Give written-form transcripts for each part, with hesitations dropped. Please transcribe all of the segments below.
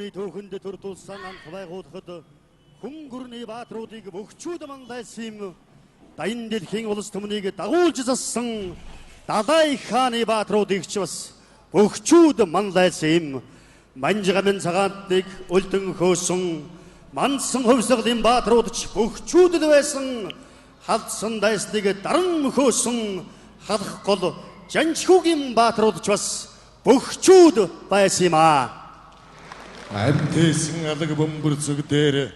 Түүний түүхэнд төрдүүлсэн анх байгуулахад хөнгөрний баатруудыг бөхчүүд мандайсан юм. Дайн дэлхийн улс түмнийг дагуулж зассан Далай хааны баатруудыг ч бас бөхчүүд мандайсан юм. Манжигамын цагаатныг өлтөн хөөсөн мандсан хөвсглийн баатрууд ч бөхчүүд л байсан. Халдсан дайсныг даран хөөсөн халах гол жанчхүүгийн баатрууд ч бас бөхчүүд байсан юм аа. Амтэйсэн алаг бөмбөр зүг дээр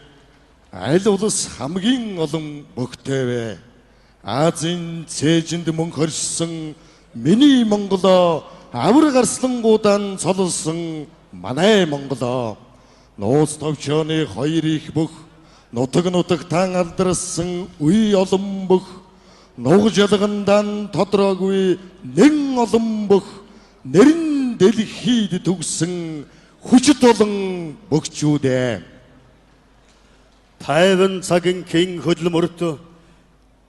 аль улс хамгийн олон бөхтэйвэ. Азийн цээжинд мөнгө хорьсон миний Монголоо авар гарслангуудан цолсон манай Монголоо. Нууц товчооны хоёр их бүх нутаг алдарсан үе олон бүх нугж ялгандан тодроогүй нэн олон бүх нэрэн дэлхийд төгсөн хүчит олон бөхчүүдээ. Тайван цагийн king хөдөлмөрт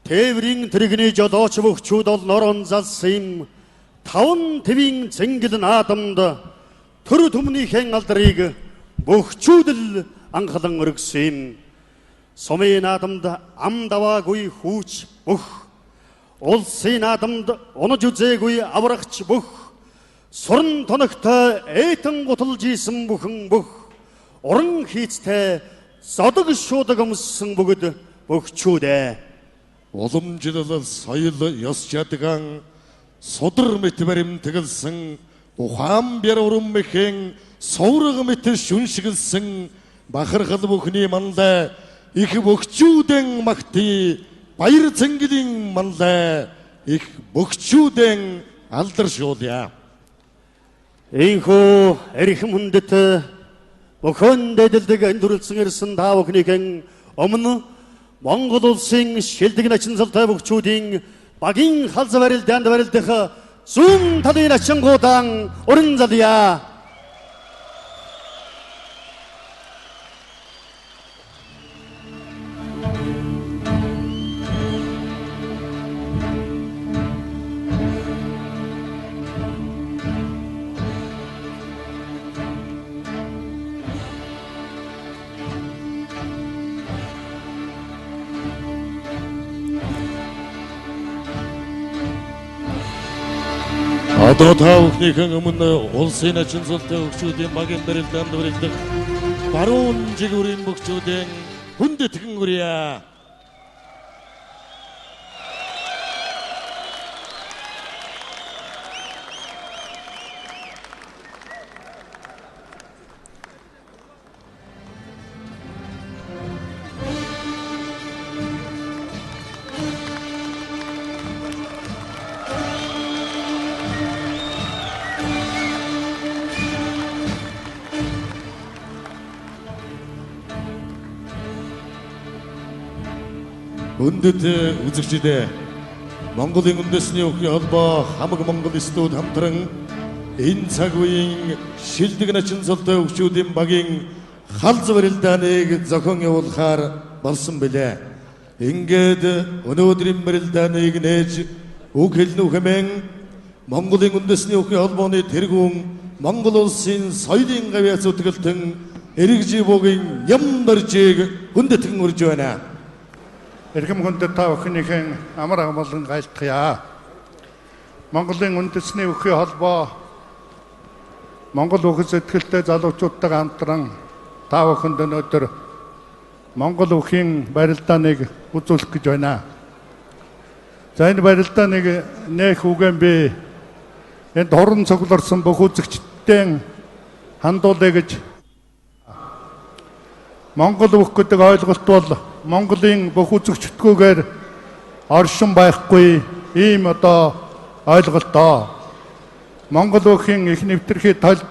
тээврийн тэрэгний жолооч бөхчүүд ол норон залсан юм. Таван твийн цэнгэл наадамд төр түмнийхэн алдрыг бөхчүүд л анхлан өргөсөн юм. Сумын наадамд ам даваагүй хүүч бүх, улсын наадамд унаж үзээгүй аврагч бүх, суран тоногтой эйтэн гуталж ийсэн бүхэн бүх, уран хийцтэй содог шуудаг өмссөн бүгд бөхчүүдээ. Уламжлал соёл ёс чадган судар мэт баримтгалсан ухаан бяр уран мэхэн сувраг мэт шүншгэлсэн бахархал бүхний мандаа их бөхчүүдэн магтий баяр цэнгэлийн мандаа их бөхчүүдэн алдаршуулъя. Инхүү эрхэм хүндэт бүхэн дэдэлдэг эндүрлсэн ирсэн та бүхнийхэн өмнө Монгол улсын шилдэг начинсалтай бөхчүүдийн багийн халз барилдаанд барилдах зүүн талын ачингуудан уран залъя. Одоо та бүхнийхэн өмнө улсын ачинсалтай бөхчүүдийн багийн барилдаанд барилдах баруун жигүүрийн бөхчүүдийн хүндэтгэн хүрье. Өндөд үзэгчдээ Монголын үндэсний өвхийн холбоо хамаг Монгол студ хамтран энэ цаг үеийн шилдэг начинсалтай бөхчүүдийн багийн халз барилдааныг зохион явуулахаар болсон билээ. Ингээд өнөөдрийн барилдааныг нээж үг хэлнүү хэмээн Монголын үндэсний өвхийн холбооны тэргүүн Монгол улсын соёлын гавьяас утгалтан эрэгжи буугийн ням баржийг хүндэтгэн урьж байна. Эрхэм хүндэт та бүхнийхэн амар амгалан гайлтгая. Монголын үндэсний өвхийн холбоо Монгол өвхөн сэтгэлтэй залуучуудтайгаа хамтран та бүхэнд өнөөдөр Монгол өвхийн барилдааныг үзүүлэх гэж байна. За энэ барилдааныг нээх үгэн би энд хорон цугларсан бүх үзэгчдийн хандуулъя гэж. Монгол өвх гэдэг ойлголт бол Монголын бүх үзэгчдгүйгээр оршин байхгүй ийм одоо ойлголтоо. Монгол өвхийн их нэвтрэх тулд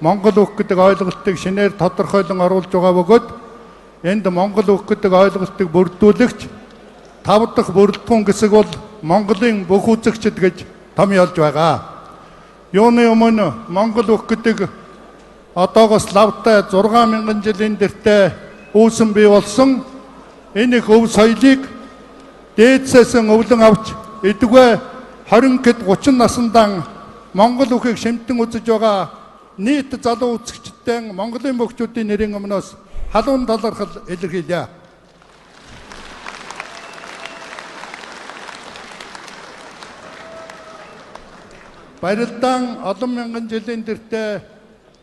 Монгол өвх гэдэг ойлголтыг шинээр тодорхойлон оруулж байгаа бөгөөд энд Монгол өвх гэдэг ойлголтыг бүрдүүлэгч 5 дахь бүрэлдэхүүн хэсэг бол Монголын бүх үзэгчд гэж томьёолж байгаа. Юуны өмнө Монгол өвх гэдэг одоогоос лавтай 6000 жилийн дэртэ үүсэн бий болсон энэ их өв соёлыг дээдсээс өвлөн авч эдгвэ 20-д 30 насндаа Монгол өвхийг шимтэн үзэж байгаа нийт залуу үзэгчдтэй өргөдөлтөөн Монголын бөхчүүдийн нэрийн өмнөөс халуун талархал илэрхийлье. Барилдаан олон мянган жилийн тэртээ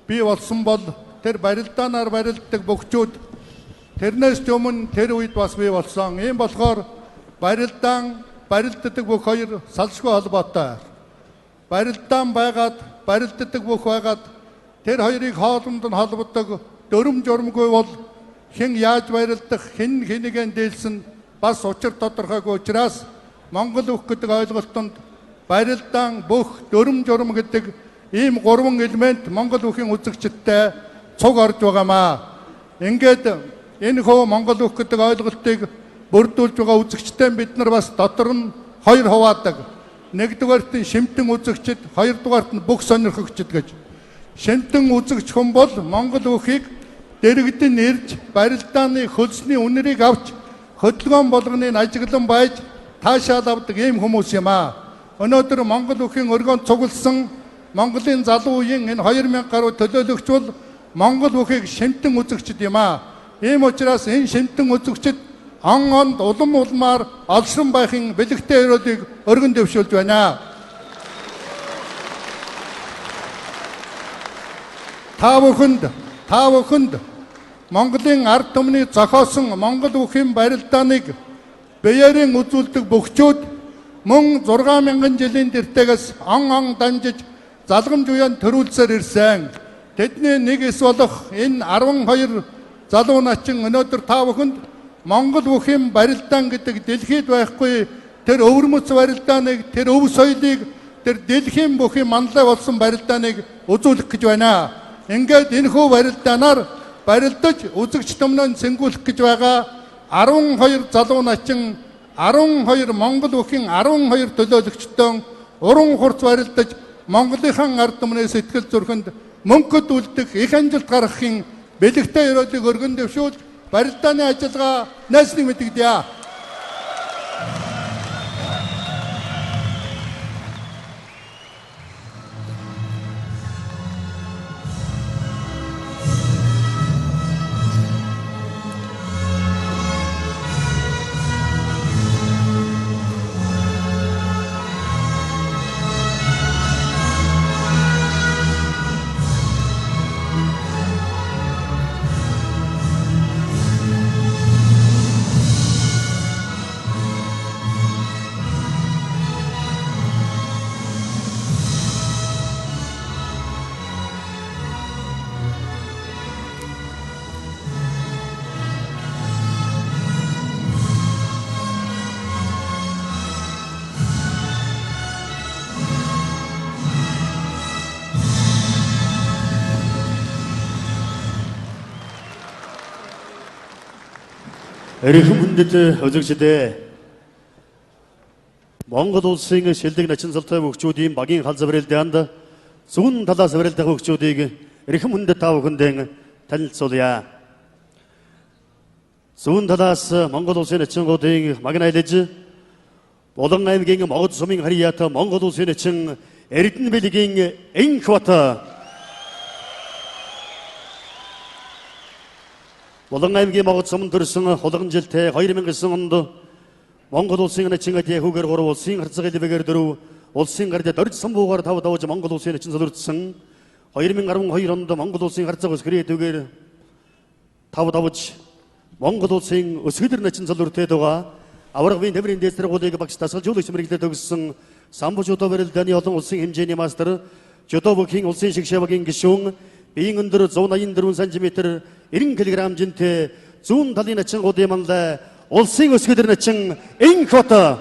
бий болсон бол тэр барилдаанаар барилддаг бөхчүүд тэрнээс өмнө тэр үед бас бий болсон. Ийм болохоор барилдаан барилддаг бүх хоёр салшгүй холбоотой. Барилдаан байгаад барилддаг бүх байгаад тэр хоёрыг хоолнд нь холбодог дөрөм журмгүй бол хэн яаж барилдах, хэн хэнийгэн дээлсэн бас учир тодорхойгүй учраас Монгол бүх гэдэг ойлголтод барилдаан бүх дөрөм журм гэдэг ийм гурван элемент Монгол бүхийн үзэгчдтэй цуг орж байгаамаа. Ингээд энэ хөө Монгол бүх гэдэг ойлголтыг бүрдүүлж байгаа үзэгчтэй бид нар бас дотор нь хоёр хуваадаг. Нэгдүгээрт нь шимтэн үзэгчд, хоёрдугаарт нь бүх сонирхогчд гэж. Шимтэн үзэгч хүн бол Монгол бүхийг дэрэгдэн ирж барилдааны хөлсний үнэрийг авч хөдөлгөөн болгоныг ажиглан байж таашаал авдаг ийм хүмүүс юм аа. Өнөөдөр Монгол бүхийн өргөнд цугласан Монголын залуу үеийн энэ 2000 гаруй төлөөлөгч бол Монгол бүхийг шимтэн үзэгчд юм аа. Ийм учраас энэ шимтэн үзэгчд он онд улам улмаар олшин байхын бэлэгтэй өрөөлийг өргөн дэвшүүлж байна. Та бүхэнд Монголын ард түмний зохиосон Монгол бүхийн барилдааныг биеэрийн үзүүлдэг бөхчүүд мөн 6000 жилийн тэртээс он дамжиж залгамж уян төрүүлсээр ирсэн. Тэдний нэг эс болох энэ 12 залуу начин өнөөдөр та бүхэнд Монгол бүхийн барилдаан гэдэг дэлхийд байхгүй тэр өвөрмөц барилдааныг, тэр өв соёлыг, тэр дэлхийн бүхийн манлай болсон барилдааныг үзүүлэх гэж байна. Ингээд энэхүү барилдаанаар барилдаж үзэгч түмнээ цэнгүүлэх гэж байгаа 12 залуу начин 12 Монгол бүхийн 12 төлөөлөгчдөн уран хурц барилдаж Монголынхан ард түмнээ сэтгэл зүрхэнд мөнхөд үлдэх их амжилт гаргахын бэлэгтэй өрөөлийг өргөн дэвшүүлж барилдааны ажиллагаа найсныг мэдэгдэе. Эрхэм хүндэт үзэгчдээ Монгол улсын шилдэг начин султай хөгжүүдийн багийн халзаврал дэнд зүүн талаас барилдах хөгжүүдийг эрхэм хүндэт та бүхэндээ танилцуулъя. Зүүн талаас Монгол улсын начингуудын mag найлж Болон аймгийн Могод сумын харьяат Монгол улсын начин Эрдэнэ бэлгийн энх бат Болон аймгийн Могод сумын төрсөн хулган жилтэй 2009 онд Монгол улсын начин хөөгөр 3 улсын харцаг илбэгээр 4 улсын гард дөрж самбуугаар 5 давж Монгол улсын начин солирдсон 2012 онд Монгол улсын харцаг өсгөрөөдгөр 5 давж Монгол улсын өсгөдөр начин солирдтэй байгаа аврагын тэмрийн дэсрэгүүдийг багш тасгалжуулагч мэрэгдээ төгссөн самбо жудо барилдааны олон улсын хэмжээний мастер жудо бүхийн улсын шигшээгийн гишүүн биеийн өндөр 184 см 90 кг жинтэй зүүн талын начингуудын манлай улсын өсгөдөр начин энх бат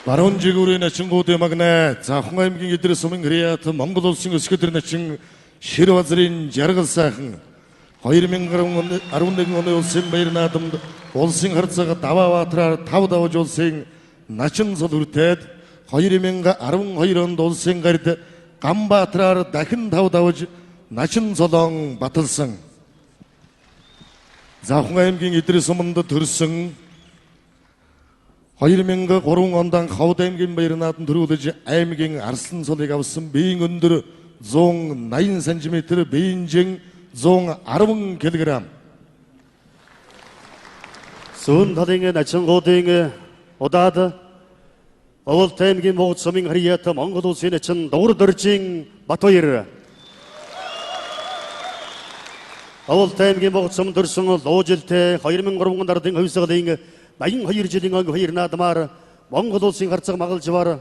Баруун жигүүрийн начингуудын магнай Завхан аймгийн Идэр сумын харьяат Монгол улсын өсгөдөр начин Шир базрын жаргал сайхан 2011 оны улсын баяр наадамд улсын харцаг Даваабаатраар 5 давж улсын начин солиртээд 2012 онд улсын гард Ганбаатраар дахин 5 давж начин солон баталсан. Завхан аймгийн Идэр суманд төрсөн 2003 ондан Ховд аймгийн баярнаадан төрүүлж аймгийн арслан цолыг авсан биеийн өндөр 180 см, биеинжин 110 кг. Зүүн талын начингуудын удаад Оволт аймгийн Могд сумын харьяат Монгол улсын начин Дугур Доржийн Батбаяр. Оволт аймгийн Могд сум төрсөн луужилтэй 2003 нарын хувьсгалын 82 жилийн анги хоёр наадмаар Монгол улсын харцаг магалжвар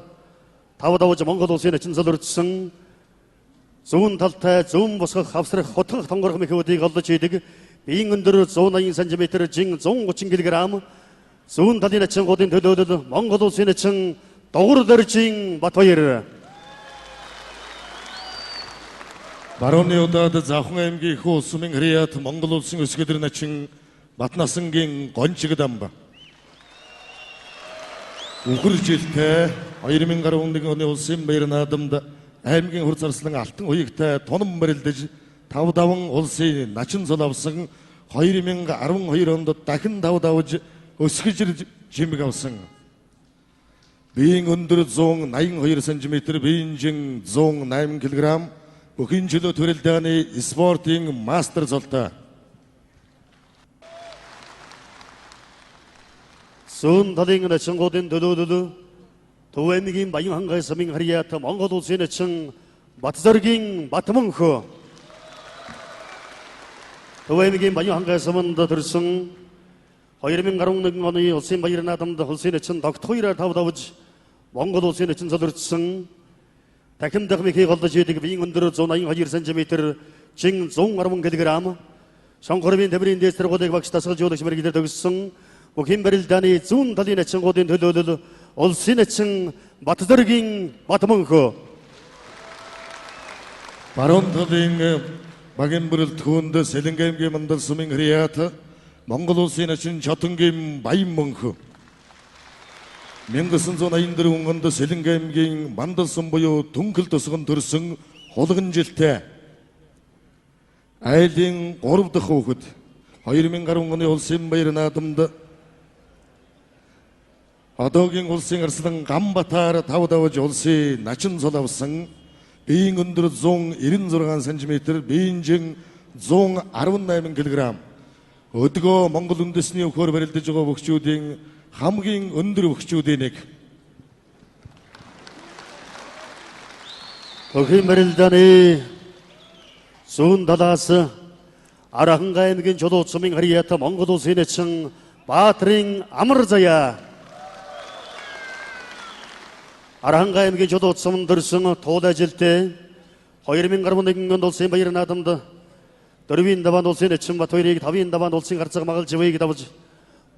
тав давж Монгол улсын начин солирдсон зүүн талтай зүүн босгох авсрах хотгох тонгорох мэхүүдийг олдож идэг биеийн өндөр 180 см, жин 130 кг. Зүүн талын начингуудын төлөөлөл Монгол улсын начин Дугур Доржийн Батбаяр. Барууны удаад Завхан аймгийн их улсмын харьяат Монгол улсын өсгөлөр начин Батнасангийн Гончигд амба. Үхэр жилтэй 2011 оны улсын баяр наадамд аймгийн хур зарслан алтан уягтай тунам барилдаж 5 даван улсын начин цол авсан 2012 онд дахин 5 давж өсгөж жимэг авсан. Биеийн өндөр 182 см, биеинжин 108 кг. Бүхэн жилөө төрөлдөөгний спортын мастер золтой. Зүүн талын начингуудын төлөөлөл Төв аймгийн Баян хангай сумын харьяат Монгол улсын начин Батзоргийн Батмөнхөө. Төв аймгийн Баян хангай суманд төрсөн 2011 оны улсын баяр наадамд улсын начин тогт 2-аар тав давж Монгол улсын начин солирдсон дахин дахмихийг олдож идэг биеийн өндөр 182 см, жин 110 кг. Шонхорын тэмрийн дэстргуудыг багш тасгалжуулагч мэрэгдэр төгссөн бүхэн барилдааны зүүн талын начингуудын төлөөлөл улсын начин Батзоргийн Батмөнхөө. Баруун талын багийн бүрэлд хүнд Сэлэнгэ аймгийн Мандал сумын харьяат Монгол улсын начин Чотонгийн Баянмөнхөө. 1984 онд Сэлэнгэ аймгийн Мандал сум буюу Түнхэл тусган төрсөн хулган жилтэй айлын 3 дахь хүүхэд 2010 оны улсын баяр наадамд одоогийн улсын арслан Гамбатаар 5 давж улсын начин цол авсан биеийн өндөр 196 см, биеинжин 118 кг. Өдгөө Монгол үндэсний өвхөөр барилдаж байгаа бөхчүүдийн хамгийн өндөр бөхчүүдийн нэг. Бүхэн барилдааны зүүн талаас Арахангай аймгийн Чулуут сумын харьяат Монгол улсын начин Баатрин Амар Заяа. Арахангай аймгийн Чулуут суманд төрсөн туул ажилтэй 2011 онд улсын баяр наадамд 4-ийн даваан улсын начин Батбаярыг 5-ийн даваан улсын харцаг магалжвыг давж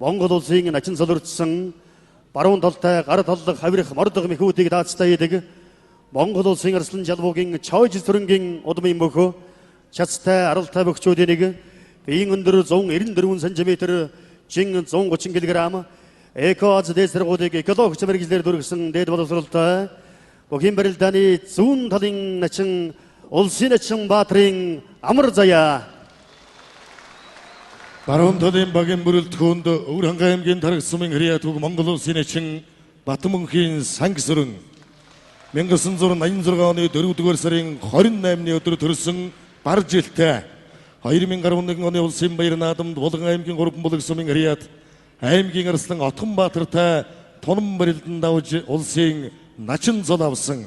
Монгол улсын начин солирдсон баруун талтай гар таллах хавирах мордог мэхүүдийг даацтай идэг Монгол улсын арслан жалбуугийн Чойж сүрэнгийн удмын мөхөө чацтай аралтай бөхчүүдийн нэг биеийн өндөр 194 см, жин 130 кг. Экоаз дэсргуудыг экологч мэрэгчлэр дүргсэн дээд боловсролтой бүхэн барилдааны зүүн талын начин улсын начин Баатрин Амар Заяа. Баруун талын багийн бүрэлд хүнд Өвөрхангай аймгийн Тараг сумын харьяат Монгол улсын начин Батмөнхийн Сангисүрэн 1986 оны 4-р сарын 28-ны өдөр төрсөн бар жилтэй 2011 оны улсын баяр наадамд Булган аймгийн 3 булаг сумын харьяат аймгийн арслан Отгонбаатартай тунам барилдан давж улсын начин цол авсан.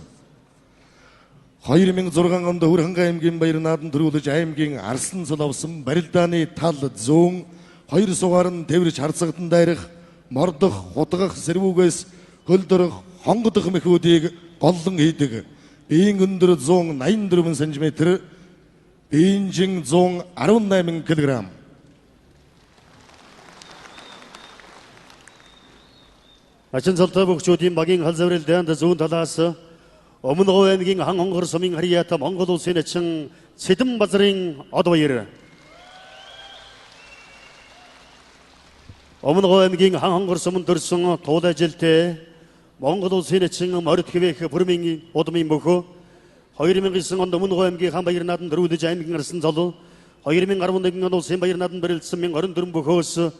2006 онд Өвөрхангай аймгийн баяр наадамд төрүүлж аймгийн арслан цол авсан барилдааны тал 102 сугаар нь тэврж харцагдан дайрах, мордох, хутгах, сэрвүүгээс хөлдөрөх, хонгодох мэхүүдийг голлон хийдэг. Биеийн өндөр 184 см, биеинжин 118 кг. Начин цолтой бөхчүүдийн багийн хал завралдаанд зүүн талаас Өмнө Говь аймгийн Хан хонгор сумын харьяат Монгол улсын начин Сэдэн Базрын од баяр. Өмнө Говь аймгийн Хан хонгор суманд төрсөн туул ажилтэй Монгол улсын начин Морит хэвэх бүрмийн удмын мөхөө 2009 онд Өмнө Говь аймгийн Хан баяр наадамд төрүүлж аймгийн арслан цол 2011 онд улсын баяр наадамд барилдсан 1024 бөхөөс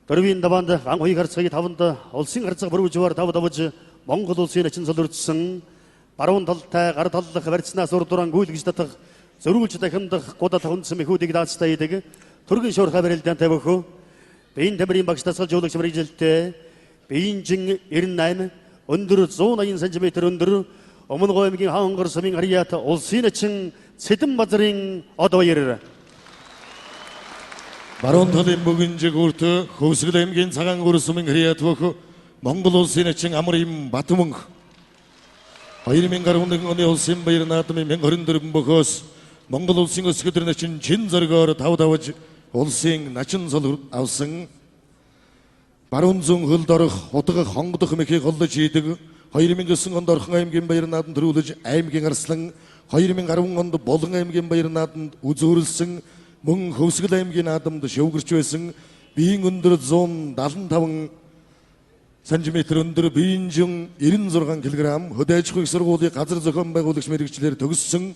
Дөрвийн даваанд анхуй гарцгааны таванд улсын гарцаг бүрүүжвар тавж Монгол улсын ачин солиорчсон баруун талтай гар таллах барьцнаас урдуран гүйлгэж татах зөрүүлж дахимдах гудал хүнсэн мэхүүдийг даацтай идэг түргэн шуурхай барилдаан тавих биеийн тамирын багш тасгал жуулагч мэрэгжилтэй биеийн жин 98 өндөр 180 см өндөр өмнө гоомгийн хаангар сумын харьяат улсын ачин цэдэн базарын одооёр баруун талын богинжиг үрт хөвсгөл аймгийн цагаан гүрсмэн хрият бөх Монгол улсын ачин амрын Батмөн 2011 оны улсын баяр наадмын 1024 бөхөөс Монгол улсын өсгөдөр начин чин зоргоор тавж улсын начин сол авсан баруун зүүн хөлд орох утга хонгодох мэхийг голлож хийдэг 2009 онд Орхон аймгийн баяр наадамд төрүүлж аймгийн арслан 2010 онд Булган аймгийн баяр наадамд үзүүрлсэн мөн хөвсгөл аймгийн наадамд шөвгөрч байсан биеийн өндөр 175 см өндөр биеийн жин 96 кг хөдөө аж ахуйн сургуулийн газар зохион байгуулагч мэрэгчлэр төгссөн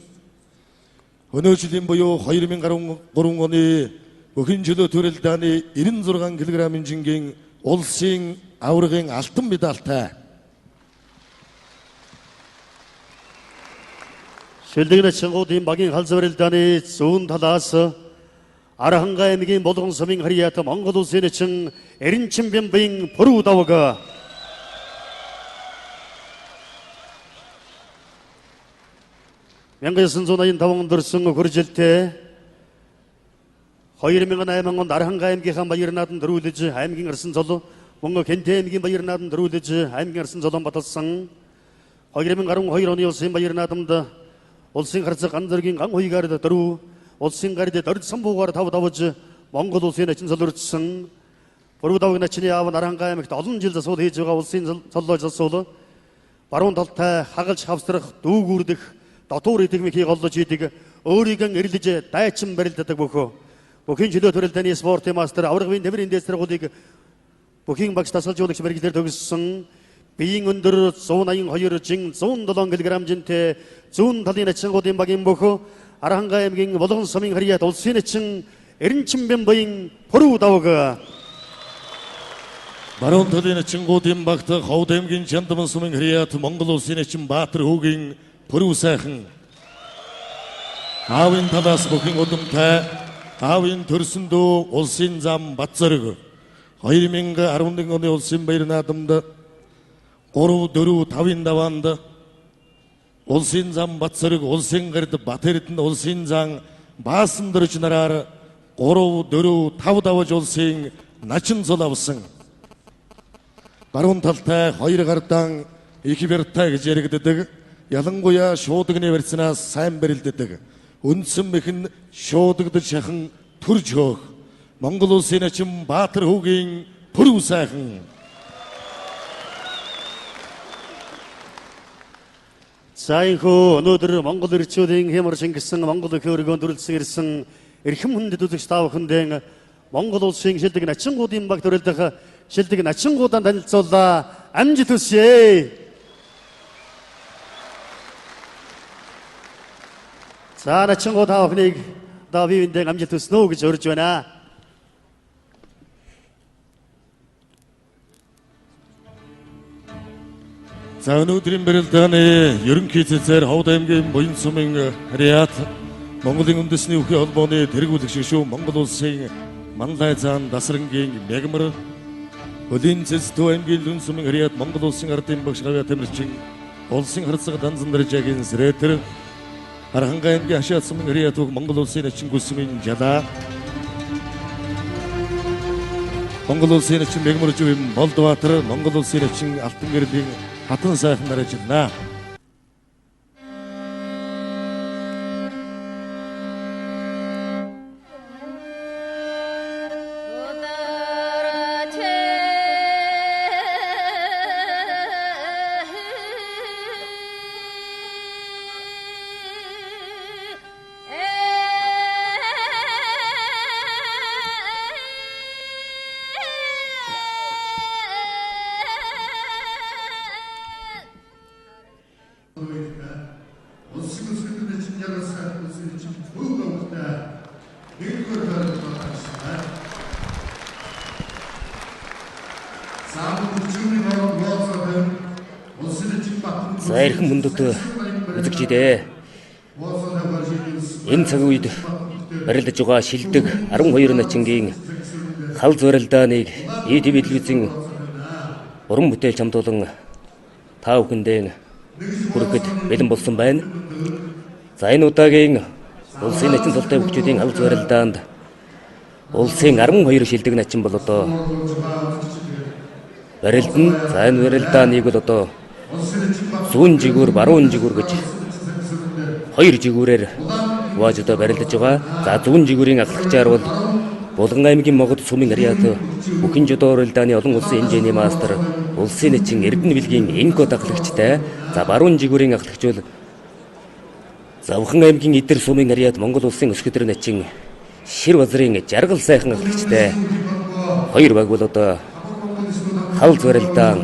өнөө жилийн буюу 2013 оны бүхэн чөлөө төрөлдааны 96 кг-ын жингийн улсын аваргын алтан медальтай шилдэгнэ чингуудын багийн халзаварилдааны зүүн талаас Архангай аймгийн Булган сумын харьяат Монгол улсын ачин Эренчимбямбын бүрүү давга 1985 онд төрсөн хөржилтэй 2008 онд Архангай аймгийнхаа баяр наадамд төрүүлж аймгийн арсан зол мөн Хэнтэй аймгийн баяр наадамд төрүүлж аймгийн арсан золон баталсан 2012 оны улсын баяр наадамд улсын харцаг ганцэргийн ган хуйгаар дөрөв улсын гарид дөрд самбуугаар тавж Монгол улсын ачин солиорчсон бүрүү давгын ачны аав Архангай аймагт олон жил засвал хийж байгаа улсын соллоо засвал баруун талтай хагалж хавсрах дүүгүрдэх дотуур итгэмхийг олдож идэг өөрийгөө эрлэж дайчин барилдадаг бөхөө бүхэн чөлөө төрөлтөний спортын мастер аврагын тамирын дэс сургуулийг бүхэн багш тасгалжуулагч мэрэгчлэр төгссөн биеийн өндөр 182 жин 107 кг жинтэй зүүн талын ачингуудын багийн бөхөө Архангай аймгийн Булган сумын харьяат улсын ачин Эренчимбямбын бүрүү давга баруун талын ачингуудын багт Ховд аймгийн Чандман сумын харьяат Монгол улсын ачин Баатар хүүгийн бүрүү сайхан аавын талаас бүхэн удамтай аавын төрсөндөө улсын зам Батзорг 2011 оны улсын баяр наадамд 3-4-5-ын даваанд улсын зам Батзорг улсын гард Батэрдэн улсын зам Баасан дөрж нараар 3-4-5 давж улсын начин зол авсан баруун талтай хоёр гардаан их бэртэй гэж яригддаг ялангуяа шуудагны барьцнаас сайн барилддаг үндсэн мэхэн шуудагдж шахан төрж хөөх Монгол улсын ачин Баатар хүүгийн бүрүү сайхан Сайхо өнөөдөр Монгол ирчүүдийн хямар шингэсэн Монгол хөөргөнд дүрлсэн ирсэн эрхэм хүндэт үзэгч тав хүндэн Монгол улсын шилдэг начингуудын баг төрөлдөх шилдэг начингуудаа танилцуулаа амжилт хүсье. За начингууд тав хүнийг давивэндэн амжилт хүснэ гэж урьж байна. За өнөөдрийн барилдааны ерөнхий цэцэр Ховд аймгийн Буян сумын харьяат Монголын үндэсний өхий холбооны тэргүүлэг шгшүү Монгол улсын Манлай цаан Дасрангийн Мягмар Хөлийн цэцтүү аймгийн Лүн сумын харьяат Монгол улсын ардын багш Гавья Тамирчин улсын харцаг Данзан даржаагийн Сэретэр Архангай аймгийн Хашаат сумын харьяат Монгол улсын ачин гүсмийн Жала Монгол улсын ачин Мягмар живэм Болдбаатар Монгол улсын ачин Алтан гэрлийн хатан сайхан нарajilna За эрхэм хүндэт үзэгчдээ энэ цаг үед барилдаж байгаа шилдэг 12 начингийн хал зорилдааныг ИТV телевизийн уран бүтээл хамтуулан та бүхэндээ хүрэхэд бэлэн болсон байна. За энэ удаагийн улсын начин цолтой хөгжүүдийн хал зорилдаанд улсын 12 шилдэг начин бол одоо барилдан. За энэ барилдааныг бол одоо зүүн жигүүр, баруун жигүүр гэж хоёр жигүүрээр хувааж одоо барилдаж байгаа. За зүүн жигүүрийн ахлагчаар бол Булган аймгийн Могод сумын ариат бүхэн жодоо барилдааны олон улсын хэмжээний мастер улсын начин Эрдэнэ билгийн Энкод ахлагчтай. За баруун жигүүрийн ахлагч бол Завхан аймгийн Идэр сумын ариат Монгол улсын өсгөдөр начин Шир базрын Жаргал сайхан ахлагчтай хоёр баг бол одоо хал барилдаан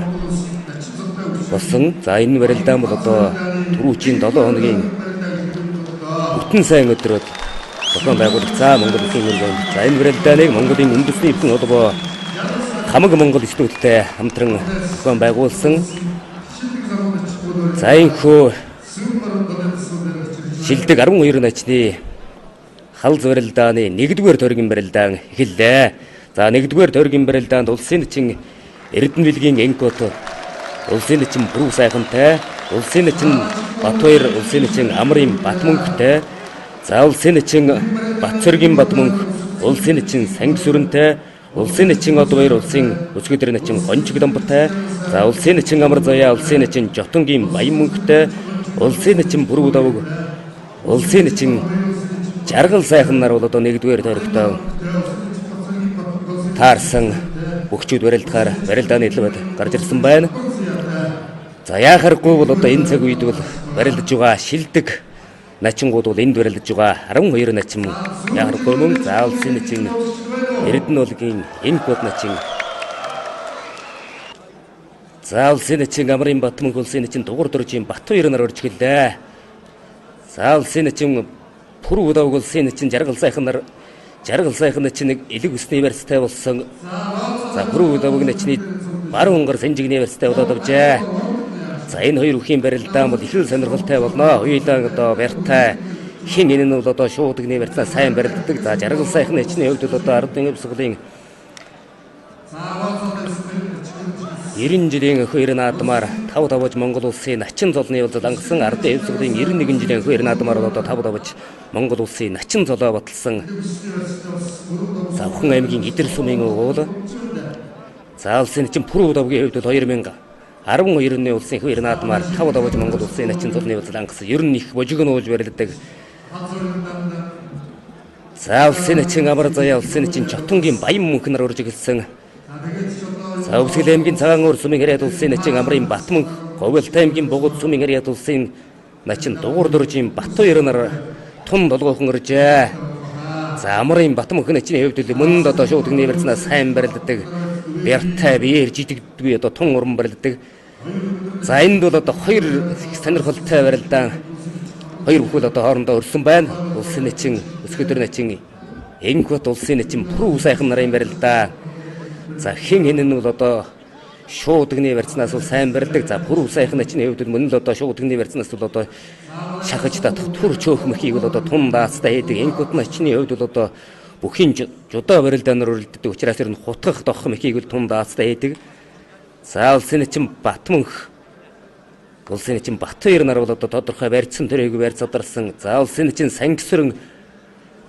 болсон. За энэ барилдаан бол одоо түрүүчийн 7 хоногийн бүтэн сайн өдрөд зохион байгуулагдсан Монгол улсын иргэн. За энэ барилдааныг Монголын үндэсний эвхэн холбоо Хамаг Монгол студиудтай хамтран зохион байгуулсан. За энэхүү шилдэг 12 начны хал барилдааны 1-р тойргийн барилдаан эхэллээ. За 1-р тойргийн барилдаанд улсын начин Эрдэнэ билгийн Энкод, улсын начин Бүрүү сайхантай, улсын начин Батбаяр, улсын начин Амрын Батмөнхтэй, за улсын начин Батцэргийн Батмөнх, улсын начин Сангисүрэнтэй, улсын начин Одбаяр, улсын өсгөдөр начин Гончиг Дамбартай, за улсын начин Амар Заяа, улсын начин Жотонгийн Баянмөнхтэй, улсын начин Бүрүү Давг, улсын начин Жаргал сайхан нар бол одоо 1-р тойрогтой таарсан хөгчүүд барилдахаар барилдааны хэлбэд гарч ирсэн байна. За яахааргүй бол одоо энэ цаг үед бол барилдаж байгаа шилдэг начингууд бол энд барилдаж байгаа 12 начин яахааргүй мөн. За улсын начин Эрдэнэ улгийн Энкод начин, за улсын начин Амрын Батмөнх, улсын начин Дугур дөржийн Батбаяр нар орж гэлээ. За улсын начин Бүрүү Давг, улсын начин Жаргал сайхан нар, Жаргал сайхан начин нэг элэг усны барьцтай болсон. За Бүрүү Давг начны баруун гар Санжигны барьцтай болоод авжээ. За энэ хоёр бүхийн барилдаан бол их сонирхолтой болно. Хоёулаа одоо барьтай хин энэ нь бол одоо шуудагны барьцаа сайн барилддаг. За Жаргал сайхан начны хувьд бол одоо ардын өвсгөлийн 90 жилийн хоёр наадмаар 5 давж Монгол улсын начин золны явдал ангасан ардын өвсгөлийн 91 жилийн хоёр наадмаар одоо 5 давж Монгол улсын начин золоо баталсан. Завхан аймгийн Идэр сумын уул. За улсын начин Бүрүү Давгийн хувьд 2012 оны улсын хоёр наадмаар 5 давж Монгол улсын начин золны явдал ангасан ер нь их божигнуулж барилдаг. За улсын начин Амар Заяа, улсын начин Жотонгийн Баянмөнх нар урж гэлсэн. За Өвсгөл аймгийн Цагаан уур сумын ариат улсын начин Амрын Батмөнх, Говьлт аймгийн Богод сумын ариат улсын начин Дугур дөржийн Батбаяр нар тун долгоохон иржээ. За Амрын Батмөнх начны хувьд мөнд одоо шуудагны барьцнаа сайн барилддаг. Бяртай биеэр жижигддгүй одоо тун уран барилддаг. За энд бол одоо хоёр сонирхолтой барилдаан хоёр бүхэл одоо хоорондоо өрсөн байна. Улсын начин өсгөдөр начин Энкод, улсын начин Бүрүү сайхан нарын барилдаа. За хин энэ нь бол одоо шуудагны барьцнаас бол сайн барилдаг. За Бүрүү сайхан начны хувьд мөн л одоо шуудагны барьцнаас бол одоо шахаж татах түр чөөхмөхийг бол одоо тун даацтай хийдэг. Энкод начны хувьд бол одоо бүхийн жодоо барилдаанаар өрөлддөг учраас ер нь хутгах дохох мөхийг бол тун даацтай хийдэг. За улсын начин Батмөнх, улсын начин Батбаяр нар бол одоо тодорхой барьцсан төрөйг барьц задарсан. За улсын начин Сангисүрэн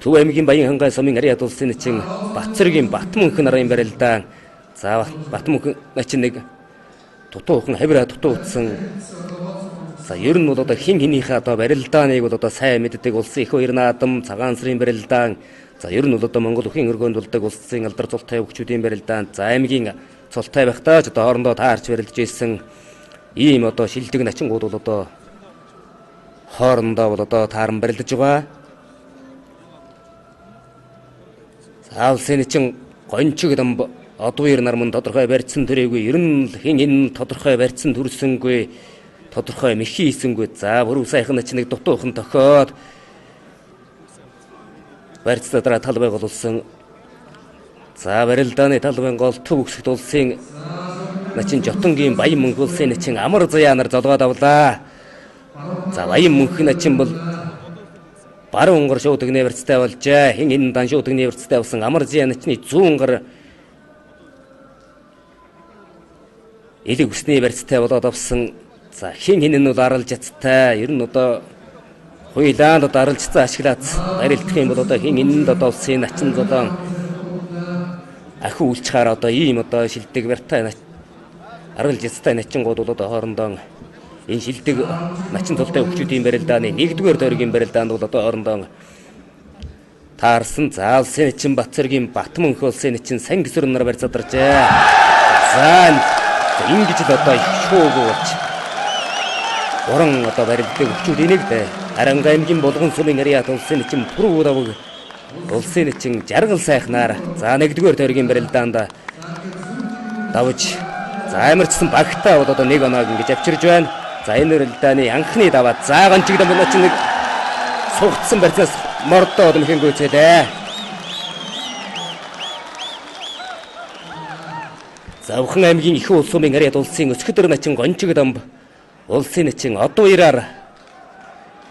Төв аймгийн Баян хангай сумын ариат улсын начин Батцэргийн Батмөнх нарын барилдаан. За Батмөнх начин нэг дутуухан хавираа дутуудсан. За ер нь бол одоо хин хинийхээ одоо барилдааныг бол одоо сайн мэддэг улсын их хоёр наадам цагаан сарын барилдаан. За ер нь бол одоо Монгол бүхийн өргөнд болдог улсын алдар цолтой хөгчүүдийн барилдаан. За аймгийн цолтой байхдаа ч одоо хоорондоо таарч барилдаж ирсэн ийм одоо шилдэг начингууд бол одоо хоорондоо бол одоо тааран барилдаж байгаа. За улсын начин Гончиг Дамб, Одбаяр нар мөн тодорхой барьцсан төрөөгүй ер нь хин энэ тодорхой барьцсан төрсөнгүй тодорхой мэхий хийсэнгүй. За Бүрүү сайхан начин нэг дутуухан тохиод барьцтай дараа тал байгуулсан. За барилдааны талбайн гол төв өсгөлт улсын начин Жотонгийн Баян мөнх улсын начин Амар Заяанаар золгоод авлаа. За Баян мөнх начин бол баруун унгар шуудагны барьцтай болжээ. Хин энэ дан шуудагны барьцтай болсон Амар Заяа начны зүүн унгар элэг усны барьцтай болоод авсан. За хин энэ нь бол аралж яттай. Ер нь одоо хуйлаанд одоо аралжцсан ашиглаад барилдах юм бол одоо хин энэнд одоо улсын начин золон ахиу үлчхаар одоо ийм одоо шилдэг барьтай аргалж яттай начингууд бол одоо хоорондоо энэ шилдэг начин цолтой хөгжүүдийн барилдааны 1-р дөргийн барилдаанд бол одоо хоорондоо таарсан. За улсын начин Батцэргийн Батмөнх улсын начин Сангисүрэн нар барьцаадаржээ. За ингэж л одоо их шуугүй болж уран одоо барилддаг хөгжүүд энийг дээ Аранга аймгийн Булган сумын Ариат улсын начин Пүрвүдавг улсын начин Жаргал сайхнаар за 1-р дөргийн барилдаанд давж за амарчсан багтаа бол одоо 1 оноог ингэж авчирж байна. За энэ барилдааны анхны даваа за гончигдан бол начин нэг сугдсан барьцаас мордоод мөхөнгөө цэлээ. За Увхан аймгийн Их улс сумын Ариат улсын өсгөдөр начин гончигдан улсын начин Одуураар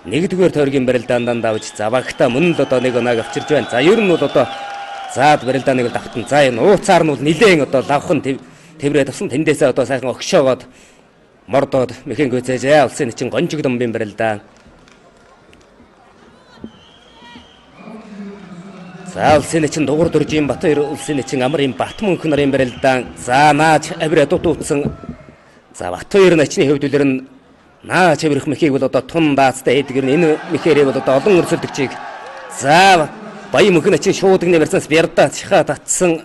1-р тойргийн барилдаанд давж за багтаа мөн л одоо 1 оноог авчирж байна. За ер нь бол одоо заад барилдааныг л давтан. За энэ ууцаар нь бол нилээн одоо лавхан тэврээд авсан. Тэндээсээ одоо сайхан огшоогоод мордоод мөхөнгөө цээжээ. Улсын начин гончигдомбын барилдаа. За улсын начин Дугур Дөржийн Батбаяр улсын начин Амрын Батмөнх нарын барилдаан. За наач авираа дутуудсан. За Батбаяр начны хөвдөлөр нь наач авирах мэхийг бол одоо тун даацтай хийдэг. Энэ мэхээрээ бол одоо олон өрсөлдөгчийг за Баян мөнх начин шуудагны барьцаас бярдаа шихаа татсан.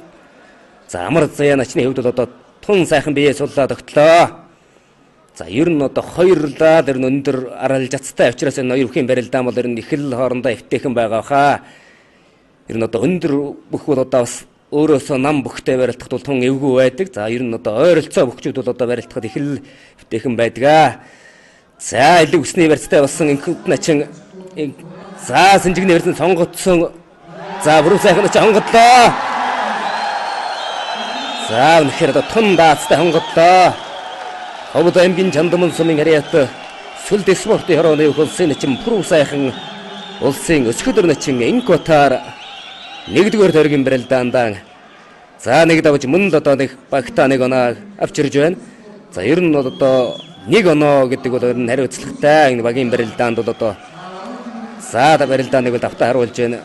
За Амар Заяа начны хөвд бол одоо тун сайхан биеэ суллаад өгтлөө. За ер нь одоо хоёрлаа дэр өндөр аралж ацтай учраас энэ хоёрын барилдаан бол ер нь их л хоорондоо эвтэйхэн байгаа хаа. Ер нь одоо өндөр бүх бол одоо бас өөрөөсөө нам бүхтэй барилдахад бол тун эвгүй байдаг. За ер нь одоо ойролцоо бүхчүүд бол одоо барилдахад их л эвтэйхэн байдаг. За элэг усны барьцтай болсон инхүүд начин за сэнжигний барьцсан сонгогдсон. За бүрэн сайхан начин хонгодлоо. За үнэхээр одоо тун даацтай хонгодлоо. Ховд аймгийн Чандаман сумын Ариат сүлд спортын хорооны улсын начин Пүрв сайхан улсын өсгөдөр начин Инкотаар 1-р тойргийн барилдаанд за нэг давж мөн л одоо нэг багтаа 1 оноо авчирж байна. За ер нь бол одоо 1 оноо гэдэг бол ер нь хариуцлагатай энэ багийн барилдаанд бол одоо за барилдааныг бол давтаа харуулж байна.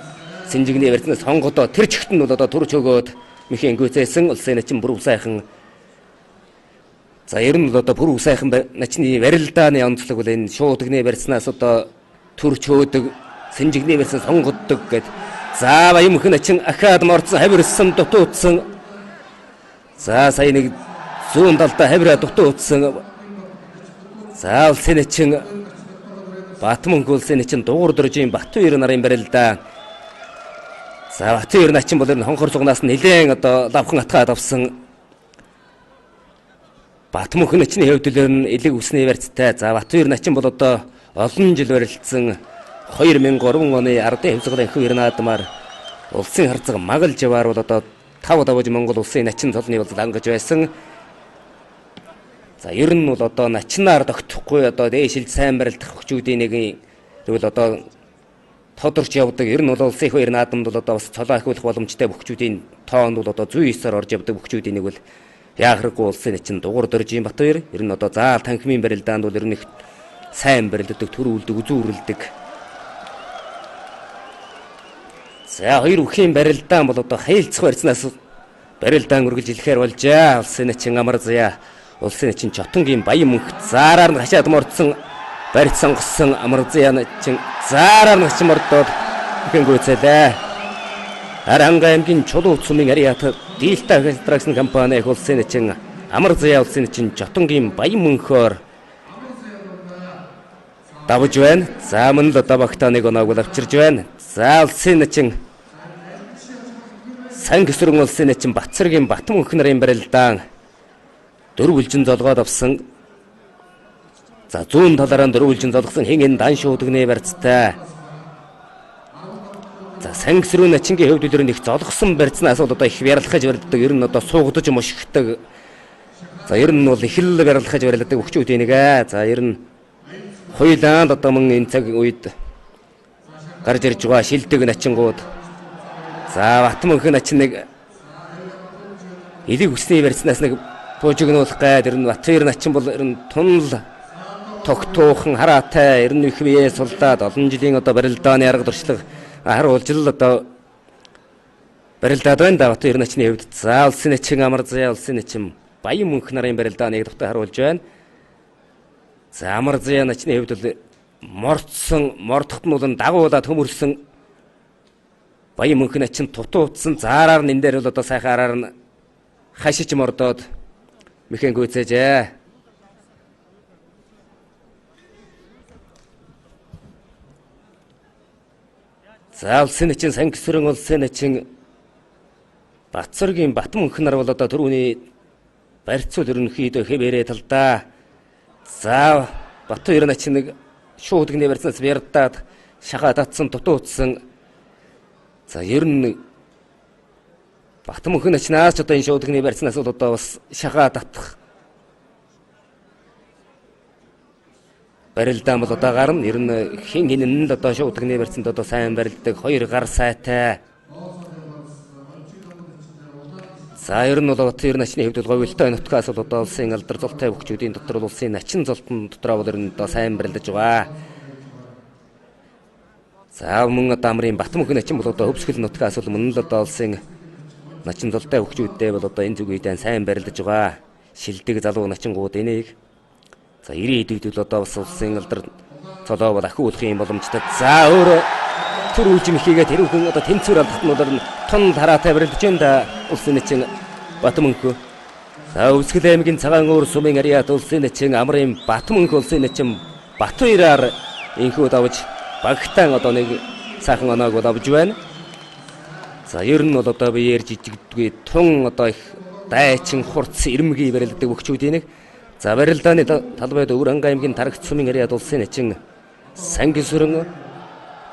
Синжигний барьцнаас хонгодоо тэр чигт нь бол одоо төрч өгөөд мэхийн гүйцээсэн улсын начин Пүрв сайхан. За ер нь бол одоо Пүрв сайхан начны барилдааны онцлог бол энэ шуудагны барьцнаас одоо төрч өгдөг синжигний барьцнаас хонгоддог гэдэг. За Баян мөнх начин ахаад морцсон хавирсан дутуудсан. За сая нэг зүүн талдаа хавираа дутуудсан. За улсын начин Батмөнх улсын начин Дугур Дөржийн Батбаяр нарын барилдаа. За Батбаяр начин бол энэ хонхор сугнаас нь нилээн одоо лавхан атгаад авсан. Батмөнх начны хөвдөлөр нь элэг усны барьцтай. За Батбаяр начин бол одоо олон жил барилдсан 2003 оны ардын хэмсгалын хөвөр наадмаар улсын харцаг магалж яваар бол одоо 5 давж Монгол улсын начин цолны бол ангаж байсан. За ер нь бол одоо начнаар тогтохгүй одоо дээшил сайн барилдах хөгжүүдийн нэг тэгвэл одоо тодорч явдаг. Ер нь бол улсын хөвөр наадамд бол одоо бас цолоо ахиулах боломжтой хөгжүүдийн тоонд бол одоо 109-оор орж явдаг хөгжүүдийн нэг бол яахраггүй улсын начин Дугур Дөржийн Батбаяр. Ер нь одоо заал танхимын барилдаанд бол ер нь их сайн барилддаг, төрүүлдэг, үзүүрлдэг. За хоёр үхийн барилдаан бол одоо хайлцах барьцнаас барилдаан үргэлж илэхээр болжээ. Улсын начин Амар Заяа, улсын начин Жотонгийн Баян мөнх заараар нь хашаад мордсон барьц сонгосон Амар Заяа начин заараар нь хачин мордоод ихэнгөө цэлээ. Аранга аймгийн Чулуут сумын Ариат Дилта констракшн компани улсын начин Амар Заяа, улсын начин Жотонгийн Баян мөнхөөр давж байна. За мөн л одоо багтаа 1 оноог авчирж байна. За улсын начин Сангисүрэн улсын начин Батцэргийн Батмөнх нарын барилдаан 4 үлжин золгоод авсан. За зүүн талаараа 4 үлжин золгосон хин энэ дан шуудагны барьцтай. За Сангисүрэн начингийн хөвдөлөр нь их золгосон барьцнаас бол одоо их яралхаж барилддаг. Ер нь одоо суугдаж мушигдаг. За ер нь бол их л барилгаж барилгадаг өгчүүдийн нэг ээ. За ер нь хоёулаанд одоо мөн энэ цаг үед гарч ирж байгаа шилдэг начингууд. За Батмөнх начин нэг элиг үсний барьснаас нэг буужигнуулах гээд ер нь Батбаяр начин бол ер нь тунал тогтуухан хараатай ер нь их бие сулдаад олон жилийн одоо барилдааны арга туршлага харуулж л одоо барилдаад байна да Батбаяр начны хувьд. За улсын начин амар заяа улсын начин Баянмөнх нарын барилдааныг товтой харуулж байна. За амар заяа начны хувьд бол мордохт нь бол дагуулаад хөмөрсөн Баянмөнх начин тутуудсан заараар нь энэ дээр бол одоо сайхан араар нь хашиж мордоод мэхэн гүйцээжээ. За улсын начин Сангисүрэн улсын начин Батцоргийн Батмөнх нар бол одоо түрүүний барьцуул ерөнхийдөө хэвээрээ талдаа. За Батбаяр начин нэг шуудгны барьцнаас бярдаад шахаа татсан дутуудсан. За ер нь Батмөнх начнаас ч одоо энэ шуудгны барьцнаас бол одоо бас шахаа татах барилдаан бол одоо гарна. Ер нь хин хинэн л одоо шуудгны барьцанд одоо сайн барилдаг хоёр гар сайтай. За ер нь бол Батбаяр начны хувьд бол говьлтой нутгаас бол одоо улсын алдар золтой хөгчүүдийн дотор бол улсын начин золтон дотроо бол ер нь одоо сайн барилдаж байгаа. За мөн одоо амрын Батмөнх начин бол одоо хөвсгөл нутгаас бол мөн л одоо улсын начин золтой хөгчүүдтэй бол одоо энэ зүгийдээ сайн барилдаж байгаа. Шилдэг залуу начингууд энийг за 90 хэд бол одоо бас улсын алдар цолоо бол ахиулах юм боломжтой. За өөр төр үлжимхийгээ тэрүүхэн одоо тэнцвэр алдахт нь бол тон хараатай барилдаж байна да улсын начин Батмөнх. За Өвсгөл аймгийн цагаан уур сумын ариат улсын начин амрын Батмөнх улсын начин Батбаяраар инхүү давж багтаан одоо нэг сайхан оноог бол авж байна. За ер нь бол одоо биеэр жижигдгүй тун одоо их дайчин хурц ирмэгийн барилдадаг өгчүүдийн нэг. За барилдааны талбайд Өвөрангай аймгийн Тарагт сумын ариат улсын начин Сангисүрэн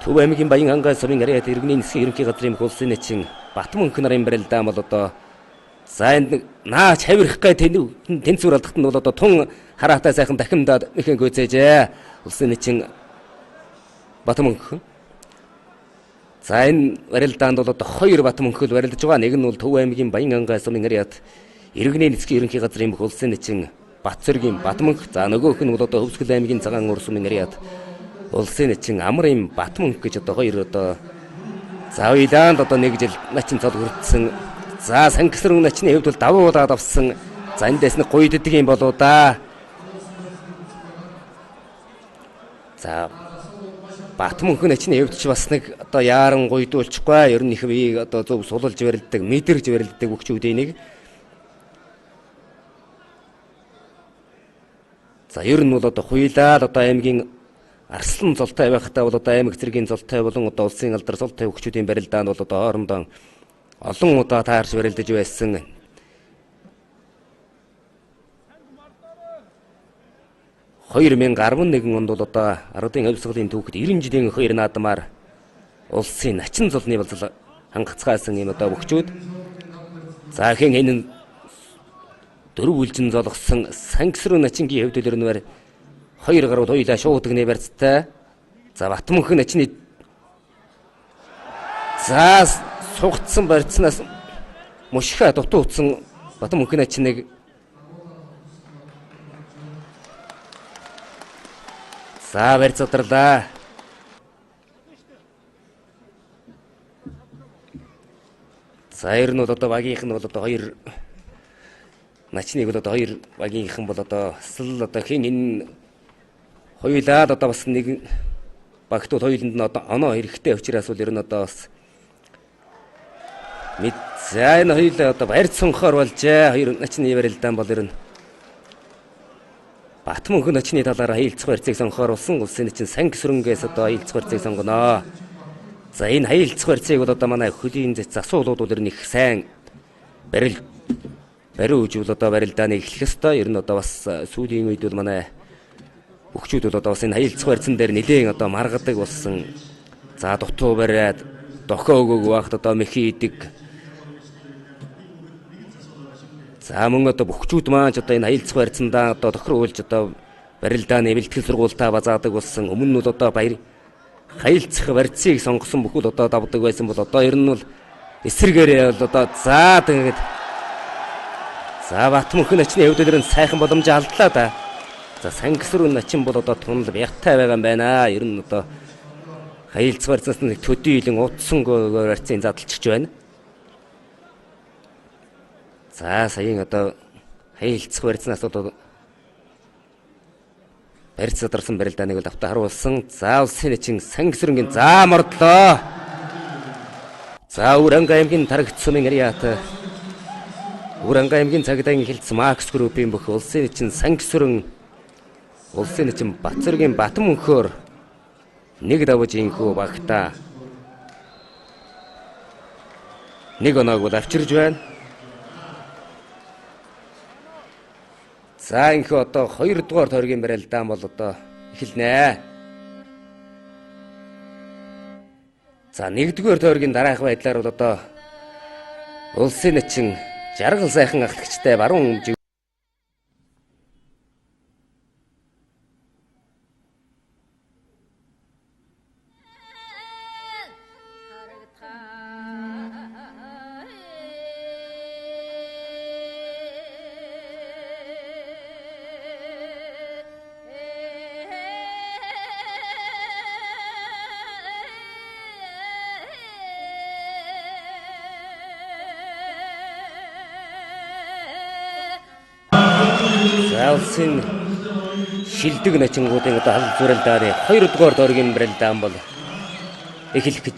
Төв аймгийн Баянгай сумын ариат иргэний нисхийн ерөнхий газрын улсын начин Батмөнх нарын барилдаан бол одоо за энэ наач хавирах гай тэнцвэр алдахт нь бол одоо тун хараатай сайхан дахимдаад мэхэн гүйцээжээ улсын начин Батмөнх. За энэ барилдаанд бол одоо хоёр Батмөнх л барилдаж байгаа. Нэг нь бол Төв аймгийн Баянгай сумын ариат иргэний нисхийн ерөнхий газрын улсын начин Батцоргийн Батмөнх. За нөгөөх нь бол одоо Хөвсгөл аймгийн цагаан уур сумын ариат улсын начин амрын Батмөнх гэж одоо хоёр одоо за уйлаанд одоо нэг жил начин цол хүрдсэн. За Сангисүрэн начны хувьд бол давуулаад авсан. За эндээс нэг гуйддаг юм болоо да. За Батмөнх начны хувьд ч бас нэг одоо яаран гуйдуулчихгүй. Ер нь их бие одоо зөв сулж барилдаг, мэдэрж барилдаг өгчүүдийн нэг. За ер нь бол одоо хуйлаад одоо аймгийн Арслан золтой байхдаа бол одоо аймаг зэргийн золтой болон одоо улсын алдар золтой хөгчүүдийн барилдаанд бол одоо хоорондоо олон удаа таарч барилдаж байсан. Хоёр 2011 онд бол одоо ардын авьсгалын түүхэд 90 жилийн хоёр наадмаар улсын начин золны болзол хангацгаасан юм одоо хөгчүүд. За хэн энэ дөрөв үлжин золгосон Сангисүрэн начингийн хувьд л хоёр гаруй хоёулаа шуудгны барьцтай. За Батмөнх начны за сугцсан барьцнаас мушхаа дутуудсан Батмөнх начныг за барьцаатарлаа. За ер нь бол одоо багийнх нь бол одоо хоёр начныг бол одоо хоёр багийнхан бол одоо сэл одоо хин энэ хоёулаад одоо бас нэг багтууд хоёуланд нь одоо оноо хэрэгтэй учраас бол ер нь одоо бас мэд за энэ хоёулаа одоо барьц сонхоор болжээ. Хоёр начны барилдаан бол ер нь Батмөнх начны талаараа хайлтцах барьцыг сонгохоор болсон. Улсын начин Сангисүрэнгээс одоо хайлтцах барьцыг сонгоно. За энэ хайлтцах барьцыг бол одоо манай хөлийн засуулууд бол ер нь их сайн бариуж бол одоо барилдааны эхлэх ёстой. Ер нь одоо бас сүүлийн үед бол манай өгчүүд бол одоо бас энэ хайлтцах барьцан дээр нэлээд одоо маргадаг болсон. За дутуу бариад дохоо өгөөг багт одоо мэхий идэг. За мөн одоо бөхчүүд маань одоо энэ аялцах барьцандаа одоо тохируулж одоо барилдааны бэлтгэл сургуультаа базаадаг болсон. Өмнө нь бол одоо баяр хаялцах барьцыг сонгосон бүхэл одоо давдаг байсан бол одоо ер нь бол эсрэгээрээ бол одоо за тэгээд за Батмөнхөн начны хөвдөлөр нь сайхан боломж алдлаа да. За Сангисрын начин бол одоо тунал бягтай байгаа юм байна. Ер нь одоо хаялцах барьцаас нэг төдий хилэн утсан барьцын задлчж байна. За саяын одоо хаялцах барьцнаас одоо барьц задарсан барилдааныг бол автаа харуулсан. За улсын начин Сангисрынгийн за мордлоо. За Уранга аймгийн тарагт сумын ариат Уранга аймгийн цагдаагийн хэлц Макс группийн бүх улсын начин Сангисрын улсын начин Бацэргийн Батмөнхөөр нэг давж инхүү багтаа нэг оноог бол авчирж байна. За инхүү одоо 2 дугаар тойргийн барилдаан бол одоо эхэлнэ. За 1 дугаар тойргийн дараах байдлаар бол одоо улсын начин жаргал сайхан ахлагчтай баруун улсын шилдэг начингуудын одоо хал зүрэлдааны 2 дугаар тойргийн барилдаан бол эхлэх гэж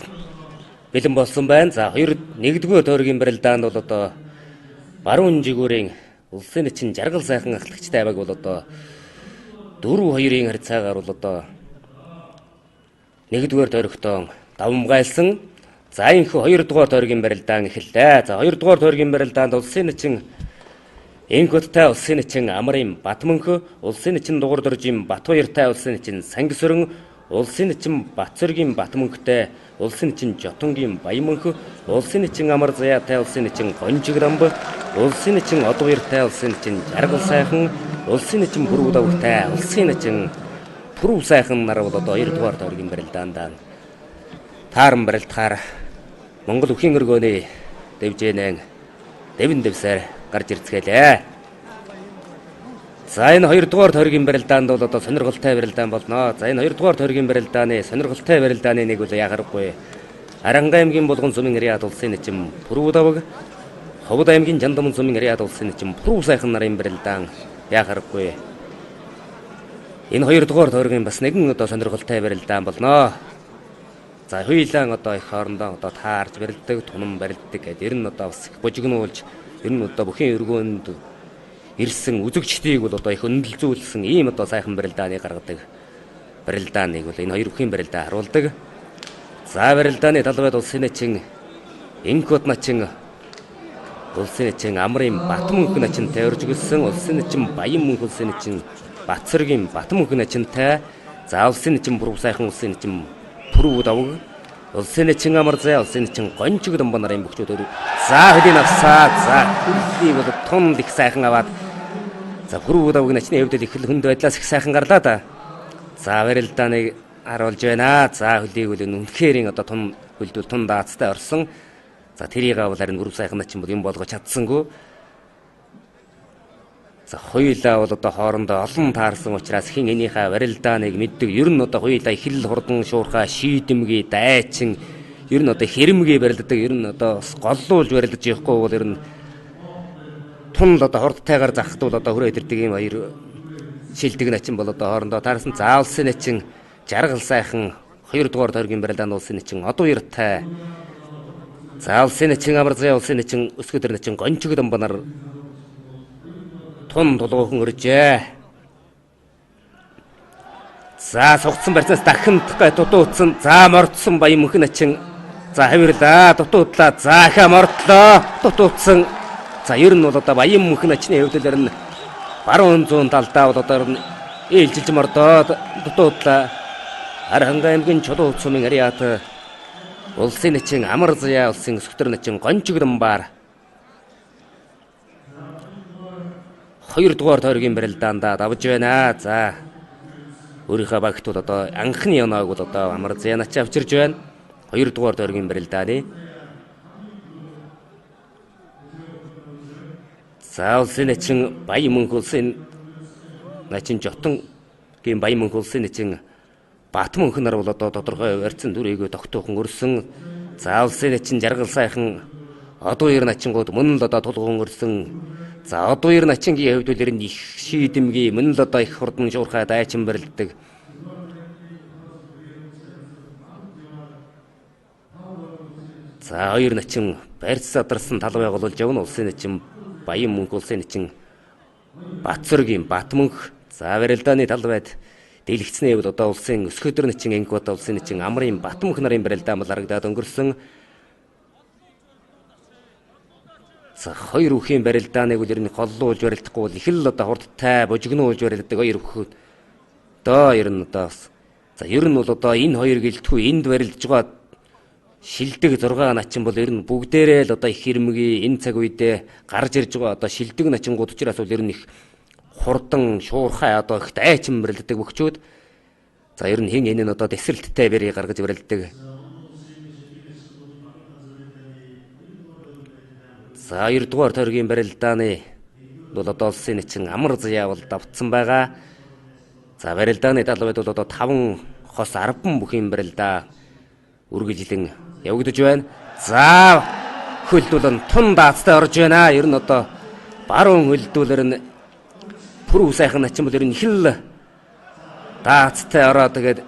бэлэн болсон байна. За 1 дугаар тойргийн барилдаанд бол одоо баруун жигүүрийн улсын начин жаргал сайхан ахлагчтай байг бол одоо 4-2-ын харьцаагаар бол одоо 1 дугаар тойрогтон давмгайлсан. За инхүү 2 дугаар тойргийн барилдаан эхэллээ. За 2 дугаар тойргийн барилдаанд улсын начин Инкоттай улсын начин Амрын Батмөнхө, улсын начин Дугуйдоржийн Батбаяртай улсын начин Сангисрын, улсын начин Бацэргийн Батмөнхтэй, улсын начин Жотонгийн Баямөнхө, улсын начин Амар Заяатай улсын начин Гонжиграмб, улсын начин Одбаяртай улсын начин Жаргал сайхан, улсын начин Бүрүүдавтай, улсын начин Түрүү сайхан нар бол одоо 2 дугаар тойргийн барилдаанд тааран барилдахаар Монгол өвхийн өргөөний дэвжээнэн дэвэн дэвсээр гарч ирцгээлээ. За энэ 2 дугаар тойргийн барилдаанд бол одоо сонирхолтой барилдаан болно. За энэ 2 дугаар тойргийн барилдааны сонирхолтой барилдааны нэг бол ягарахгүй. Аранга аймгийн Булган сумын ариад улсын начин Бүрүүдавг, Ховд аймгийн Жандамн сумын ариад улсын начин Түрүү сайхан нарын барилдаан ягарахгүй. Энэ 2 дугаар тойргийн бас нэгэн одоо сонирхолтой барилдаан болно. За хуйлаан одоо их хоорондоо одоо таарж барилдаг, тунам барилдаг гэдэг ер нь одоо бас бужигнуулж ер нь одоо бүхэн өргөөнд ирсэн үзэгчдийг бол одоо их өндөрлзүүлсэн ийм одоо сайхан барилдааны гаргадаг барилдааныг бол энэ 2 бүхэн барилдаа харуулдаг. За барилдааны талбайд улсын начин Инкот начин улсын начин Амрын Батмөнхөн начинтай өржигдсөн, улсын начин Баянмөнх улсын начин Бацэргийн Батмөнхөн начинтай, за улсын начин Бүрүү сайхан улсын начин Түрүүдавг, улсын начин Амар Заяа, улсын начин Гонжиграмб нарын бүхчүүд за хөдийн авсаа. За хүллийг бол тунд их сайхан аваад за Түрүүдавг начны хөвдөл их хүнд байдлаас их сайхан гарлаа да. За барилдааныг харуулж байна. За хөлийг бол үнэхэрийн одоо тун хөлдөл тун даацтай орсон. За тэрийг бол харин Түрүү сайхан начин бол юм болгож чадсангүй. За хоёулаа бол одоо хоорондоо олон таарсан учраас хин энийхээ барилдааныг мэддэг. Ер нь одоо хоёулаа хил хурдан шуурхаа шийдэмгий дайчин ер нь одоо хэрэмгий барилддаг. Ер нь одоо голлуулж барилдаж явахгүй бол ер нь тун одоо хордтайгаар захтвал одоо хүрээ идэрдэг юм хоёр шилдэг начин бол одоо хоорондоо таарсан. За улсын начин Жаргал сайхан 2 дугаар тойргийн барилдаанд улсын начин Одбаяртай. За улсын начин Амар Заяа, улсын начин Өсгөдөр начин Гонжиграмб нар тун тулгуухан өржээ. За сугцсан барьцаас дахин дутуудсан. За мордсон Баянмөнх начин. За хавирлаа дутуудлаа. За ха мордлоо дутуудсан. За ер нь бол одоо Баянмөнх начны хөвдөлөр нь баруун зүүн талдаа бол одоо ээлжилж мордоод дутуудлаа. Аранга аймгийн Чулуу сумын ариат улсын начин Амар Заяа, улсын Өсгөдөр начин Гонжиграмбаар 2 дугаар тойргийн барилдаанда давж байна. За өөрийнхөө багтууд одоо анхны оноог бол одоо амар зянач авчирж байна. 2 дугаар тойргийн барилдааны. За улсын эчин Баян Мөнх улсын начин Жотонгийн Баян Мөнх улсын эчин Батмөнх нар бол одоо тодорхой барьцсан дүрийгөө тогтоохон өрсөн. За улсын эчин Жаргал сайхан одоо 2 начингууд мөн л одоо тулгуун өрсөн. За одоо 2 начингийн хувьд үлэр нь их шийдэмгий мөн л одоо их хурдан шуурхай дайчин барилдаг. За 2 начин барьц задарсан талбай голуулж явна. Улсын эчин Баян Мөнх улсын эчин Батцоргийн Батмөнх. За барилдааны талбайд дэлгэцний хувьд одоо улсын өсгөөдөр начин Ангиута улсын эчин Амрын Батмөнх нарын барилдаан бол харагдаад өнгөрсөн. За 2 үхийн барилдааныг үлэр нь голлуулж барилдахгүй бол их л одоо хурдтай божигнуулж барилдаг 2 үхүүд. Одоо ер нь одоо за ер нь бол одоо энэ 2 гэлтгүй энд барилдж байгаа шилдэг 6 начин бол ер нь бүгдээрээ л одоо их хэрмгийн энэ цаг үедээ гарч ирж байгаа одоо шилдэг начингууд учраас бол ер нь их хурдан шуурхай одоо их дайчин барилддаг бөхчүүд. За ер нь хин энэ нь одоо дэсрэлттэй барийг гаргаж барилддаг. За 2 дугаар тойргийн барилдааны бол одоо улсын эчин Амар Заяа бол давтсан байгаа. За барилдааны талбайд бол одоо 5 хос 10 бүхийн барилдаа үргэлжлэн явагдаж байна. За хөлдүүлэн тун даацтай орж байна. Ер нь одоо баруун хөлдүүлэр нь пүрүү сайхан начин бол ер нь их л даацтай ороо тэгээд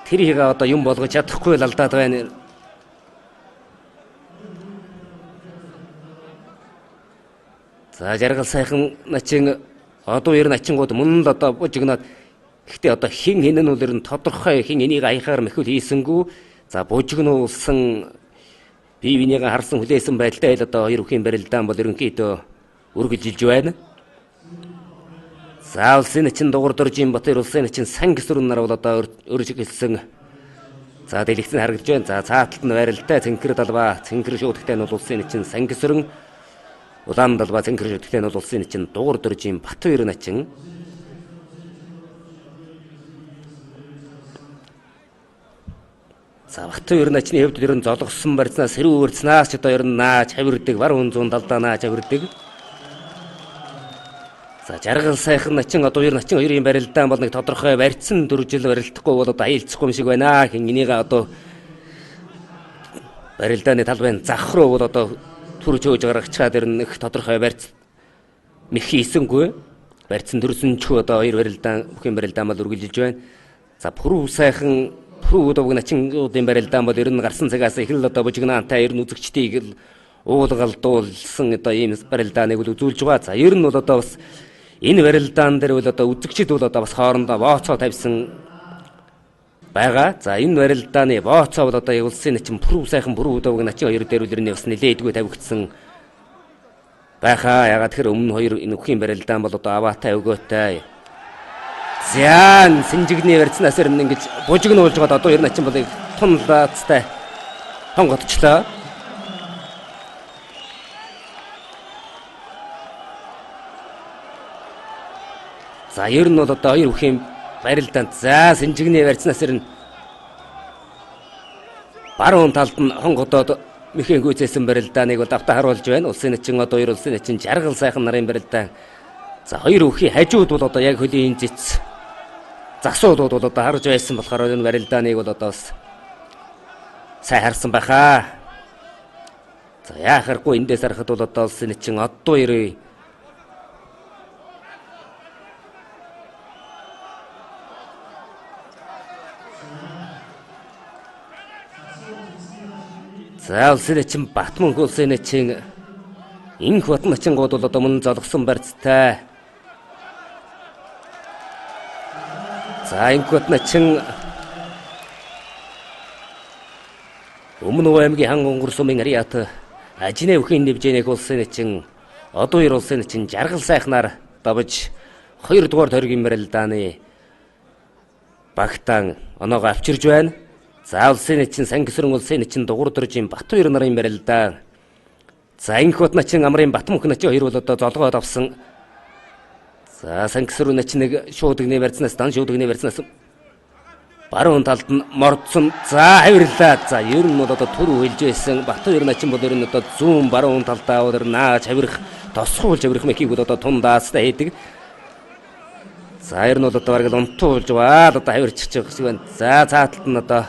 тэрийг одоо юм болгож чадахгүй л алдаад байна. За Жаргал сайхан начин одоо 2 начингууд мөн л одоо бужигнаад гэхдээ одоо хин энэ нь бол ер нь тодорхой хин энийг аяхаар мэхүүл хийсэнгүү. За бужигнуулсан бие бинийгээ харсан хүлээсэн байдалтай л одоо 2 үхийн барилдаан бол ерөнхийдөө үргэлжилж байна. За улсын эчин Дугур Доржийн Батэр улсын эчин Сангисүрэн нар бол одоо өржиглсэн. За дэлгэцэн харагдж байна. За цааталт нь байралтай цэнхэр талбай цэнхэр шуудагтай нь бол улсын эчин Сангисүрэн. Улаан талбай цэнхэр шуудагтай нь бол улсын эчин Дугур Доржийн Батбаяр начин. За Батбаяр начны хувьд ер нь золгосон барьцнаас сэрүү өрцнаас ч одоо ер нь нааж хавирдаг баруун зүүн талдаа нааж хавирдаг. За Жаргал сайхан начин одоо 2 начин 2-ын барилдаан бол нэг тодорхой барьцсан дөржил барилдахгүй бол одоо айлцахгүй юм шиг байна. Хин энийг одоо барилдааны талбайн зах руу бол одоо түрж хөөж гаргачаад ер нь их тодорхой барьц мэх хийсэнгүй. Барьцсан төрсөнчгүй одоо 2 барилдаан бүхэн барилдаан бол үргэлжилж байна. За пүрүү сайхан пүрүү дууг начингуудын барилдаан бол ер нь гарсан цагаас их л одоо бужигнаантай ер нь үзэгчдийг л уулгалдуулсан одоо ийм барилдааныг үзүүлж байгаа. За ер нь бол одоо бас энэ барилдаан дээр бол одоо үзэгчд бол одоо бас хоорондоо бооцоо тавьсан байгаа. За энэ барилдааны бооцоо бол одоо улсын эчин пүрүү сайхан пүрүү дууг начин 2 дээр үлэрний бас нэлээдгүй тавигдсан байхаа. Ягаад тэгэхээр өмнө 2 энэ үхийн барилдаан бол одоо аваатай өгөөтэй. Зян синжигний барьцнаас ер нь ингэж бужигнуулж байгаа одоо 2 начин бол тун лаацтай хонгодчлоо. За ер нь бол одоо 2 үхийн барилдаанд за синжигний барьцнаас ер нь баруун талд нь хонгодоод мэхэн гүйцээсэн барилдааныг бол давтаа харуулж байна. Улсын эчин одоо 2 улсын эчин Жаргал сайхан нарын барилдаан. За 2 үхийн хажууд бол одоо яг хөлийн зэц засуудууд бол одоо харж байсан болохоор энэ барилдааныг бол одоо бас сайн харсан байхаа. За яахаргүй эндээс харахад бол одоо улсын эчин одоо 2 за улсын эчин Батмөнх улсын эчин Инх Бат начингууд бол одоо мөн золгосон барьцтай. За Инх Бат начин Өмнө аймгийн хан гонгор сумын ариат ажины өвхийн нэвжээнийх улсын эчин одоо 2 улсын эчин Жаргал сайхнаар давж 2 дугаар тойргийн барилдааны багтаан оноогоо авчирж байна. За улсын эчин Сангисүрэн улсын эчин Дугур Доржийн Батбаяр нарын барилдаа. За Инх Бат начин Амрын Батмөнх начин 2 бол одоо золгоод авсан За сангисруу начныг шуудагны барьцнаас дан шуудагны барьцнаас баруун талд нь мордсон. За хавирлаа. За ер нь бол одоо түр хэлж байсан. Батбаяр начин бол ер нь одоо зүүн баруун талдаа өөр нааж хавирах, тосгуулж хавирах мэхийг бол одоо тундаастай хийдэг. За ер нь бол одоо бараг унтуулж баад одоо хавирчих гэж байна. За цааталт нь одоо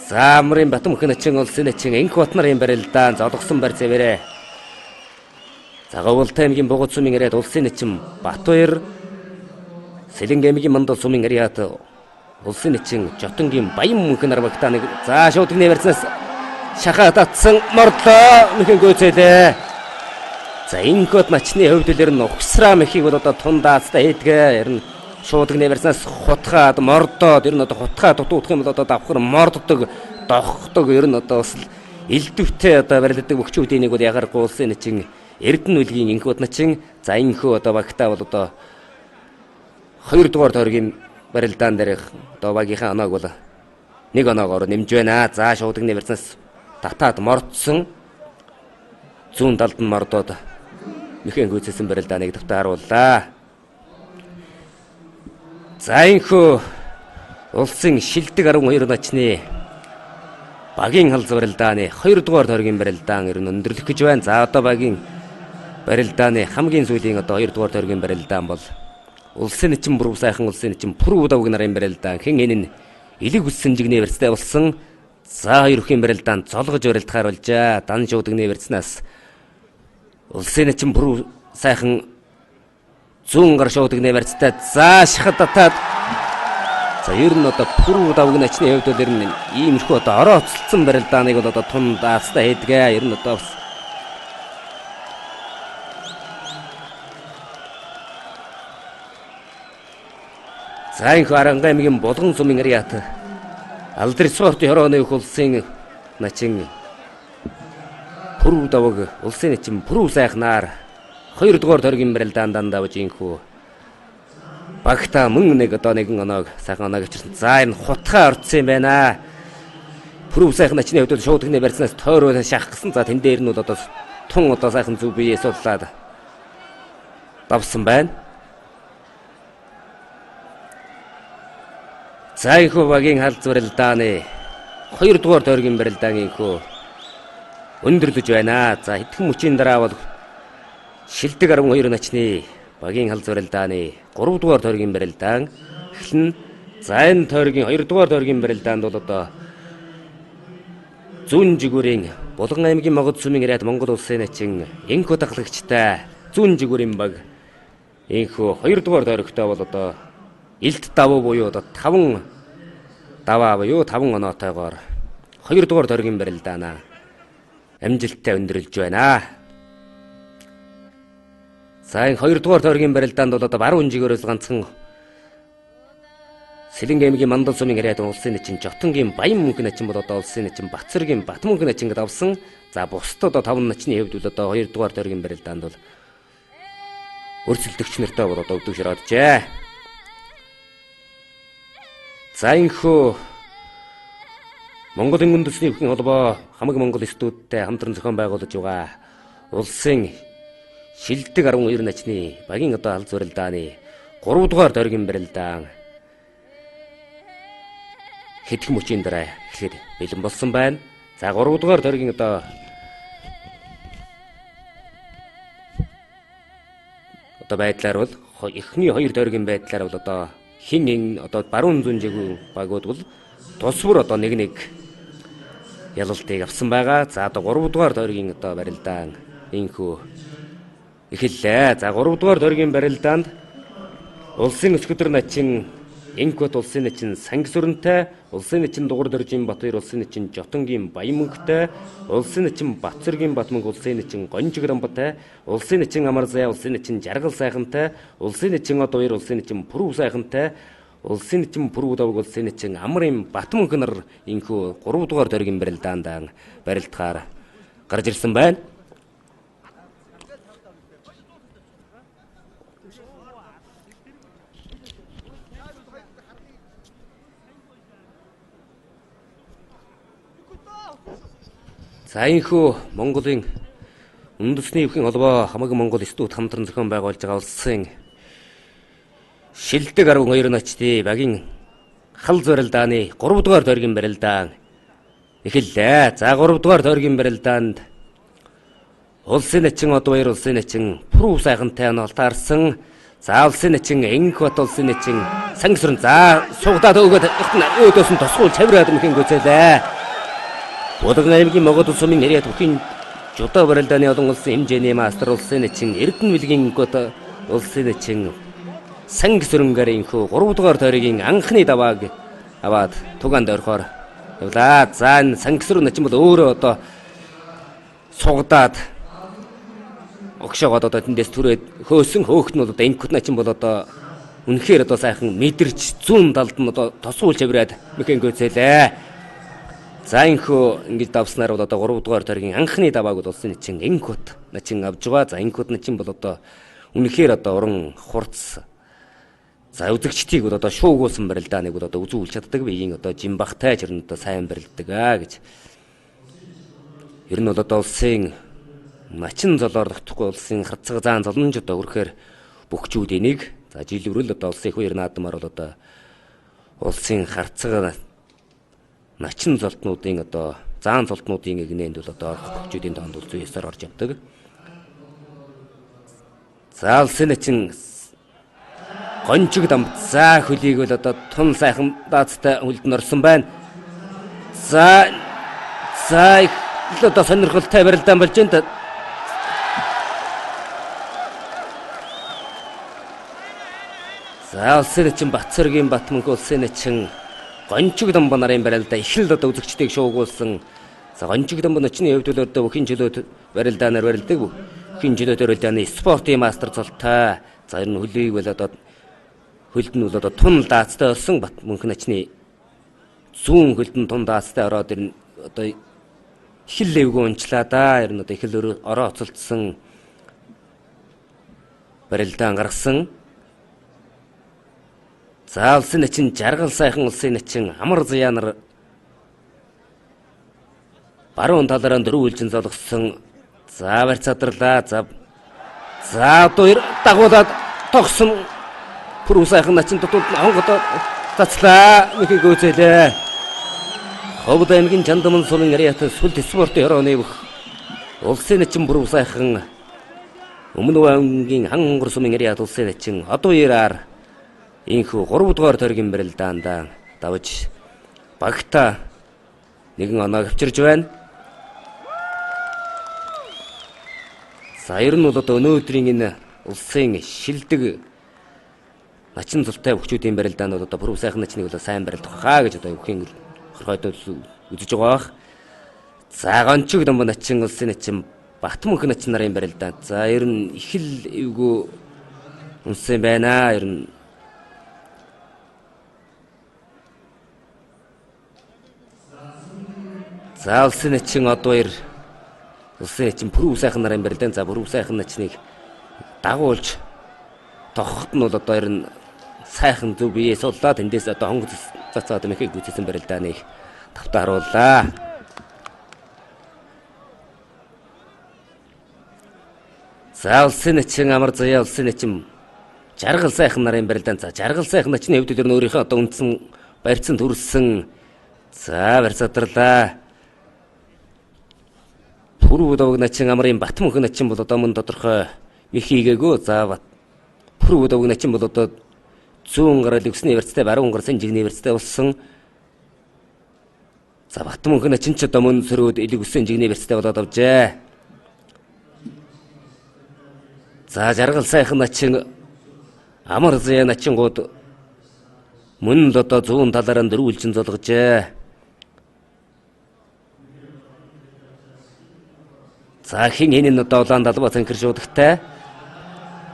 за амрын Батмөнхөн начин улсын начин энх бат нарын барилдаан золгосон барь зэвэрэ. За Говьолтой аймгийн Богод сумын яриад улсын начин Батбаяр, Сэлэнг аймгийн Мандал сумын яриад улсын начин Жотонгийн Баянмөнхөн нар багтааныг за шуудагны барьцнаас шахаа татсан мордлоо мэхэн гүйцээлээ. За энх бат начны хувьд л ер нь ухсраа мэхийг бол одоо тундаастай хийдгээ. Ер нь шуудагны барьцнаас хутгаад мордоод ер нь одоо хутгаа дутуудах юм бол одоо давхар морддог, дохдог ер нь одоо бас элдвтэй одоо барилдаг өгчүүдийн нэг бол ягаргүй улсын начин Эрдэнэ үлгийн энх бат начин. За энхөө одоо багтаа бол одоо 2 дугаар тойргийн барилдаан дээрх одоо багийнхаа оноог бол 1 оноогоор нэмж байна. За шуудагны барьцнаас татаад мордсон. Зүүн талд нь мордоод мэхэн гүйцэсэн барилдааныг давтаарууллаа. За энхөө улсын шилдэг 12 начны багийн халз барилдааны 2 дугаар тойргийн барилдаан ер нь өндөрлөх гэж байна. За одоо багийн барилдааны хамгийн сүүлийн одоо 2 дугаар тойргийн барилдаан бол улсын начин бүрүү сайхан улсын начин Пүрүү давг нарын барилдаан. Хэн энэ нь элэг үссэн жигний барьцтай болсон. За хоёрхийн барилдаан цолгож барилдахаар болжээ. Дан шуудагны барьцнаас улсын начин Пүрүү сайхан зүүн гар шуудагны барьцтай за шахад татаад за ер нь одоо Пүрүү давг начны хувьд бол ер нь иймэрхүү одоо ороо оцолцсон барилдааныг бол одоо тундаастай хийдгээ. Ер нь одоо бас за энх Арангай аймгийн Булган сумын яриат алдар спортын хорооны их улсын начин Пүрүү давг улсын начин Пүрүү сайхнаар 2 дугаар тойргийн барилдаан дандаа энхүү багта мөн нэг одоо нэгэн оноог сайхан оноог авчирсан. За энэ хутгаа орцсон юм байна. Пүрүү сайхан начны хувьд шуудагны барьцнаас тойроо шахах гэсэн. За тэн дээр нь бол одоо тун одоо сайхан зүв бие сууллаад давсан байна. За энхүү багийн халз барилдааны 2 дугаар тойргийн барилдаан энхүү өндөрлөж байна. За хэдхэн мөчийн дараа бол шилдэг 12 начны багийн халз барилдааны 3 дугаар тойргийн барилдаан эхлэн. За энэ тойргийн 2 дугаар тойргийн барилдаанд бол одоо зүүн жигүүрийн Булган аймгийн Могод сумын яриад Монгол улсын начин энхүү дахлагчтай зүүн жигүүрийн баг энхүү 2 дугаар тойрогтой бол одоо элт давуу буюу одоо 5 даваа буюу 5 оноотойгоор 2 дугаар тойргийн барилдаанаа амжилттай өндөрлөж байна. За энэ 2 дугаар тойргийн барилдаанд бол одоо баруун жигээрээс ганцхан Сэлэнг аймгийн Мандал сумын яриад улсын начин Жотонгийн Баянмөнхөн начин бол одоо улсын начин Бацэргийн Батмөнхөн начингад авсан. За бусдад одоо 5 начны хэвд бол одоо 2 дугаар тойргийн барилдаанд бол өрсөлдөгч нартай бол одоо өвдөг широоджээ. За энхүү Монголын үндэсний өвхийн холбоо хамаг Монгол студидтэй хамтран зохион байгуулж байгаа улсын шилдэг 12 начны багийн одоо халз барилдааны 3 дугаар тойргийн барилдаан хэдхэн мөчийн дараа эхлээд бэлэн болсон байна. За 3 дугаар тойргийн одоо байдлаар бол эхний 2 тойргийн байдлаар бол одоо хин энэ одоо баруун зүүн жигүүн багууд бол тус бүр одоо нэг ялалтыг авсан байгаа. За одоо 3 дугаар тойргийн одоо барилдаан энхүү эхэллээ. За 3 дугаар тойргийн барилдаанд улсын өчигдөр начин энхүүт улсын начин Сангисүрэнтэй, улсын начин Дугур Доржийн Батбаяр, улсын начин Жотонгийн Баянмөнхтэй, улсын начин Бацэргийн Батмөнх, улсын начин Гонжиграмбатай, улсын начин Амарзай, улсын начин Жаргал сайхантай, улсын начин Одбаяр, улсын начин Пүрүү сайхантай, улсын начин Пүрүү давг, улсын начин Амрын Батмөнхөн нар энхүү 3 дугаар тойргийн барилдаанд барилдахаар гарч ирсэн байна. За энхүү Монголын үндэсний өвхийн холбоо хамаг Монгол студ хамтран зохион байгуулж байгаа улсын шилдэг 12 начдын багийн хал зорилдааны 3 дугаар тойргийн барилдаан эхэллээ. За 3 дугаар тойргийн барилдаанд улсын начин од баяр улсын начин Пүрэв сайхантай нолтаарсан. За улсын начин Энхбат улсын начин сангисрын за сугадаад өгөөд өөдөөс нь тосгуул чавраад мхэн гүцээлээ. Будган аймгийн Могот сумын яриад бүхийн жудаа барилдааны олон улсын хэмжээний мастер улсын начин Эрдэнэ билгийн гот улсын начин сангисрын гарынхүү 3 дугаар тойргийн анхны давааг аваад тугаанд орхоор явлаа. За энэ сангисрын начин бол өөрөө одоо сугадаад огшоогоод одоо тэндээс түрээд хөөсөн хөөхт нь бол одоо Энхбат начин бол одоо үнэхээр одоо сайхан мэдэрч зүүн талд нь одоо тосгуул чавраад мхэн гүцээлээ. За инхүү ингэж давснаар бол одоо 3 дугаар тойргийн анхны давааг бол улсын начин Энхбат начин авж байгаа. За Энхбат начин бол одоо үнэхээр одоо уран хурц. За үзэгчдийг бол одоо шуугуулсан барилдааныг бол одоо үзүүлж чаддаг биеийн одоо жимбахтай жирэн одоо сайн барилддаг гэж. Ер нь бол одоо улсын начин золоорлохдохгүй улсын харцаг заан золонж одоо өрхөөр бүгчүүд энийг за жил өрөл одоо улсын их үер наадмаар бол одоо улсын харцаг начин золтнуудын одоо заан золтнуудын игнэнд бол одоо бүгчүүдийн тоонд бол зүй ёсоор орж явдаг. За улсын начин гончиг дамт за хөлийг бол одоо тун сайхан даацтай хөлд орсон байна. За их л одоо сонирхолтой барилдаан болж байна. За улсын начин Батцэргийн Батмөнх улсын начин гончиг дамба нарын барилдаа их л одоо үзэгчдийг шуугуулсан. За гончиг дамба ночны хувьд бол одоо бүхэн жилүүд барилдаанаар барилдаг. Бүхэн жилүүд барилдааны спортын мастер цолтой. За ер нь хөлийг бол одоо хөлд нь бол одоо тун даацтай болсон Батмөнх начны зүүн хөлд нь тун даацтай ороод ер нь одоо их л левгүй унчлаа да. Ер нь одоо их л ороо оцолдсон барилдаан гаргасан. За улсын начин жаргал сайхан улсын начин Амар Заяанар баруун талаараа дөрвөлжин золгосон. За барьцаадрлаа. За одоо дагуулад тогсон Пүрэв сайхан начин дотоод онгодоо цацлаа мөхийг гүйцээлээ. Ховд аймгийн Чандаман сумын ариат сүлд спортын хорооны бүх улсын начин Пүрэв сайхан Өмнөд аймгийн Хангар сумын ариат улсын начин одоо яраар инхүү 3 дугаар тойргийн барилдаанд давж багта нэгэн оноо авчирж байна. За ер нь бол одоо өнөөдрийн энэ улсын шилдэг начин зултай бүхчүүдийн барилдаанд бол одоо Пүрэв сайхан начныг бол сайн барилдах хаа гэж одоо бүхэн хорхойд үзэж байгаа бах. За гончиг дамба начин улсын начин Батмөнх начин нарын барилдаанд за ер нь их л эвгүй унсан байна. Ер нь за улсын начин од баяр улсын начин Пүрэв сайхан нарын барилдаан за Пүрэв сайхан начныг дагуулж тоххот нь бол одоо ер нь сайхан зөв бие суллаа тэндээс одоо хонгоц цацаад мөхийг гүйцэсэн барилдааныг тавтаа харууллаа. За улсын начин Амар Заяа улсын начин жаргал сайхан нарын барилдаан за жаргал сайхан начны хувьд л өөрийнхөө одоо үндсэн барьцсан төрсөн за барьцаадрлаа. Пүрэв даваг начин Амрын Батмөнх начин бол одоо мөн тодорхой михийгээгөө за Пүрэв даваг начин бол одоо зүүн гарал өвсний вэрцтэй баруун гар санжигний вэрцтэй болсон. За Батмөнх начин ч одоо мөн сөрөөд элэг өссөн жигний вэрцтэй болоод авжээ. За жаргал сайхан начин Амар Заяа начингууд мөн л одоо зүүн талаараа дөрвөлжин золгожээ. За хин энэ одоо улаан далбаа цанхэр шуудагтай.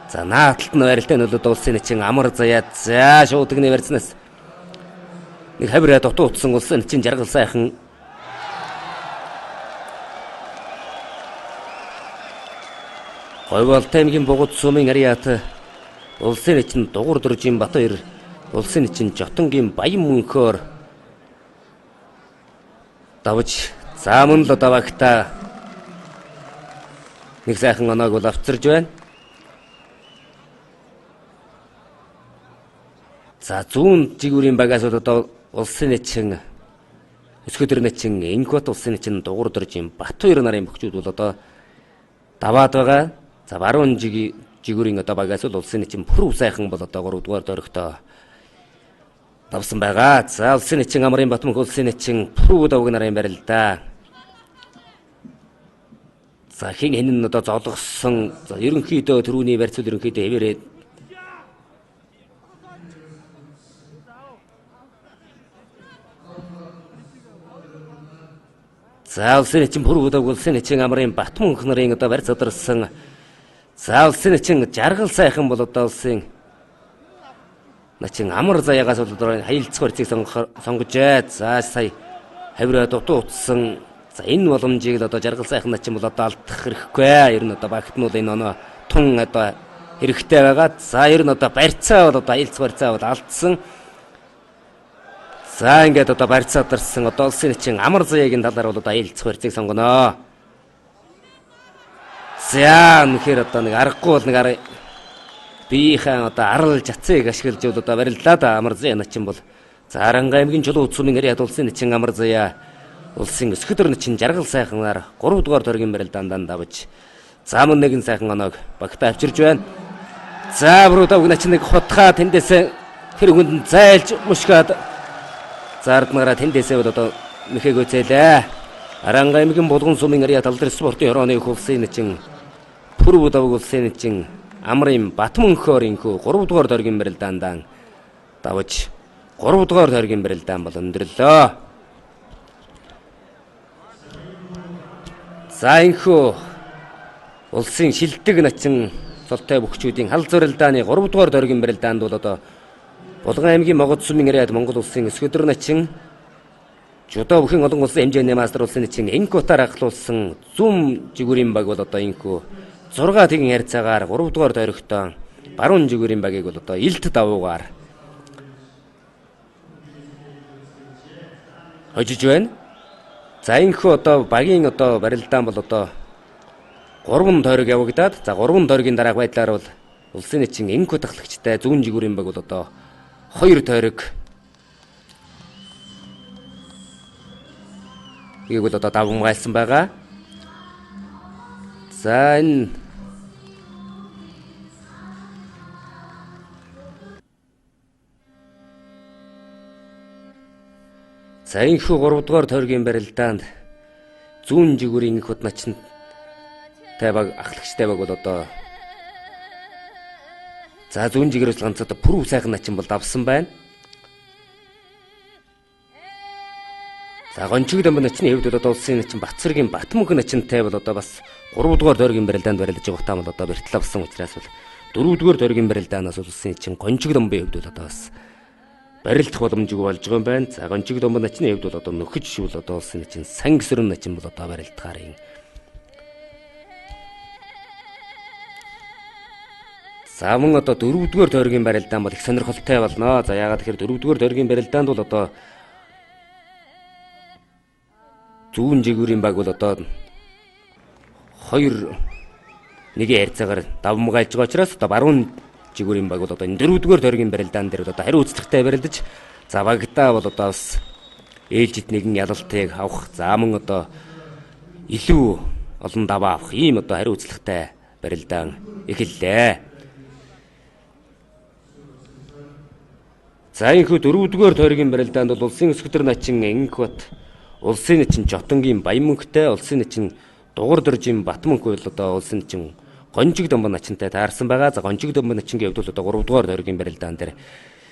За нааталт нь байралтай нь бол улсын начин Амар Заяа за шуудагны барьцнаас нэг хавраа дутуудсан улсын начин жаргал сайхан Гойвол таймгийн Богод сумын ариат улсын начин Дугур Дөржин Батбаяр улсын начин Жотонгийн Баян мөнхөөр давж за мөн л давагта Нэг сайхан оноог бол авчирж байна. За зүүн жигүүрийн багаас бол одоо улсын нэгэн өсгөдөр нэгэн Инкот улсын нэгэн дугур дөржин Батбаяр нарын бөхчүүд бол одоо даваад байгаа. За баруун жигүүрийн одоо багаас бол улсын нэгэн Пүрв сайхан бол одоо 3 дугаар дөрөгтөө давсан байгаа. За улсын нэгэн Амрын Батмөнх улсын нэгэн Пүрв давг нарын барилдаа. За хин энэ нь одоо золгосон. За ерөнхийдөө төрүүний барьцуул ерөнхийдөө хэвээрээ за улсын нэгэн Пүрв давг улсын нэгэн Амрын Батмөнх нарын одоо барьц задарсан. За улсын нэгэн Жаргал сайхан бол одоо улсын начин амар заяагаас бол одоо хаялцах барьцыг сонгожээ. За сая хавраа дутуу утсан. За энэ боломжийг л одоо Жаргал сайхан начин бол одоо алдах хэрэггүй. Ер нь одоо багт нь бол энэ оноо тун одоо хэрэгтэй байгаа. За ер нь одоо барьцаа бол одоо хаялцах барьцаа бол алдсан. За ингээд одоо барьцаа дарсан одоо улсын нэгэн амар заяагийн талаар бол одоо хаялцах барьцыг сонгоно. За үнэхээр одоо нэг аргагүй бол нэг биеийн одоо арал жацыг ашиглаж одоо барилдаа да амар заяа начин бол за Аранга аймгийн Чулуу утсумын яриад улсын нэгэн амар заяа улсын өсгөдөр нэгэн Жаргал сайханаар 3 дугаар дөргийн барилдаанд давж за мөн нэгэн сайхан оноог багтаа авчирж байна. За бүрүү давг начин нэг хутгаа тэндээс тэр хүнд зайлж мушгаад зардмаараа тэндээсээ одоо мэхээгөө зээлээ. Аранга аймгийн Булган сумын яриад алдар спортын хорооны улсын нэгэн Пүрв давг улсын нэгэн Амрын Батмөнхөөр инхүү 3 дугаар дөргийн барилдаанд давж 3 дугаар дөргийн барилдаан бол өндөрлөө. За инхүү улсын шилдэг начин цолтой бөхчүүдийн хал зорилдааны 3 дугаар дөргийн барилдаанд бол одоо Булган аймгийн Могод сумын яриад Монгол улсын өсгөдөр начин Жудаа бүхэн олон улсын хэмжээний мастер улсын нэгэн Инкотаар ахлуулсан зүүн жигүүрийн баг бол одоо инхүү 6 тэгин харьцаагаар 3 дугаар дөрөгтөө баруун жигүүрийн багийг бол одоо илт давуугаар хожиж байна. За инхүү одоо багийн одоо барилдаан бол одоо 3 дөрөг явагдаад за 3 дөрөгийн дараах байдлаар бол улсын нэгэн Инкот ахлагчтай зүүн жигүүрийн баг бол одоо 2 дөрөг ийг бол одоо давмгайлсан байгаа. За энэ за инхүү 3 дугаар дөргийн барилдаанд зүүн жигүүрийн Инкот начин тайваг ахлагчтай баг бол одоо за зүүн жигээрээс ганц одоо Пүрв сайхан начин бол давсан байна. За гончиг дэм начны хэвд бол одоо улсын начин Батцэргийн Батмөнх начинтай бол одоо бас 3 дугаар дөргийн барилдаанд барилдаж байгаа таамал одоо бэртэл авсан учраас бол 4 дугаар дөргийн барилдаанаас улсын начин гончиг дэмбийн хэвд бол одоо бас барилдах боломжгүй болж байгаа юм байна. За гончиг дэм начны хэвд бол одоо нөхөж шивл одоо улсын начин Сангисрын начин бол одоо барилдахаар юм. За мөн одоо 4 дугаар дөргийн барилдаан бол их сонирхолтой болно. За яагаад тэгэхээр 4 дугаар дөргийн барилдаанд бол одоо зүүн жигүүрийн баг бол одоо 2-1 харьцаагаар давмгайлж байгаа учраас одоо баруун жигүүрийн баг бол одоо энэ 4 дугаар дөргийн барилдаан дээр одоо хариу үзэлттэй барилдаж за багтаа бол одоо бас ээлжид нэгэн ялалтыг авах за мөн одоо илүү олон даваа авах ийм одоо хариу үзэлттэй барилдаан эхэллээ. За инхүү 4 дугаар дөргийн барилдаанд бол улсын өсгөдөр начин Инкот улсын нэгэн Жотонгийн Баянмөнхтэй улсын нэгэн Дугур дөржин Батмөнх бол одоо улсын нэгэн Гонжиг Домбо начинтай таарсан байгаа. За Гонжиг Домбо начингийн хувьд бол одоо 3 дугаар дөргийн барилдаан дээр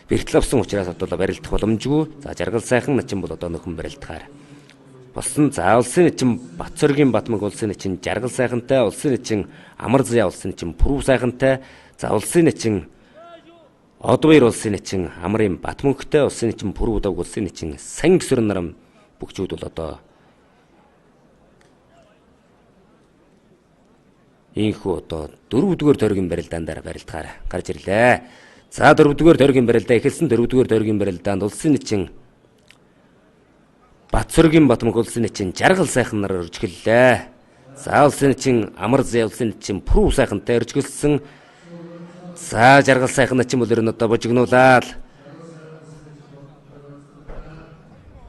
бэртэл авсан учраас одоо барилдах боломжгүй. За Жаргал сайхан начин бол одоо нөхөн барилдахаар болсон. За улсын нэгэн Батцэргийн Батмөнх улсын нэгэн Жаргал сайхантай улсын нэгэн Амар заяа улсын нэгэн Пүрв сайхантай за улсын нэгэн Одбаяр улсын нэгэн Амрын Батмөнхтэй улсын нэгэн Пүрв давг улсын нэгэн Сангисрын наран бүгчүүд бол одоо инхүү одоо 4 дугаар дөргийн барилдаан дээр барилдахаар гарч ирлээ. За 4 дугаар дөргийн барилдаа эхэлсэн 4 дугаар дөргийн барилдаанд улсын нэгэн Батцэргийн Батмөнх улсын нэгэн Жаргал сайхан нар орж эхэллээ. За улсын чин амар зэ улсын чин пүрүү сайхантай өржгөлсөн. За жаргал сайхан начин бол ер нь одоо божигнуулаад.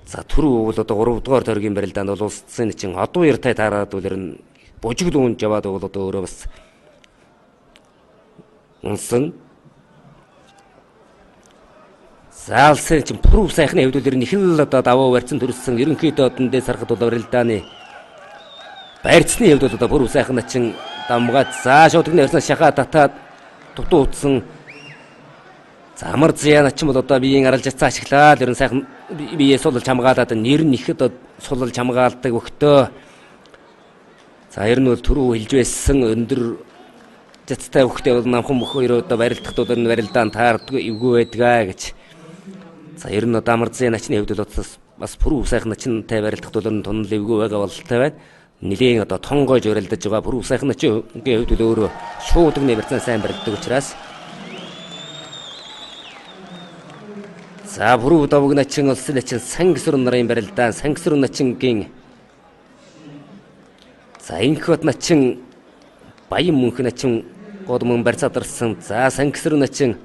За түрүү бол одоо 3 дугаар тойргийн барилдаанд бол улсын чин одоо яртай таараад бол ер нь божигдуун жаваад бол одоо өөрөө бас унсан. За улсын чин пүрүү сайхны хэвд бол ер нь их л одоо даваа барьсан төрсөн ерөнхийдөө одон дээс харахад бол барилдааны барьцны хэвд бол одоо пүрүү сайхан начин дамгаад за шуудгны ярьсан шахаа татаад дутуу утсан. За амар зяа начин бол одоо биеийн аралж цаашглаад ер нь сайхан бие сулж хамгаалаад нэр нь ихэд сулж хамгаалдаг өгтөө. За ер нь бол түрүү хэлж байсан өндөр зэттэй өгтөө бол намхан мөх хоёр одоо барилдахд бол энэ барилдаан таардгүй эвгүй байдгаа гэж. За ер нь одоо амар зяа начны хэвд бол бас пүрүү сайхан начинтай барилдахд бол энэ тунал эвгүй байгаа бололтой байна. Нилийн одоо тонгойж барилдаж байгаа пүрүү сайхан начин хэвд бол өөрөө шуудгны барьцаан сайн барилддаг учраас за пүрүү давг начин улсын начин сангисүр нарын барилдаан сангисүр начингийн за инхот начин баян мөнх начин годмон барьцаадарсан. За сангисүр начин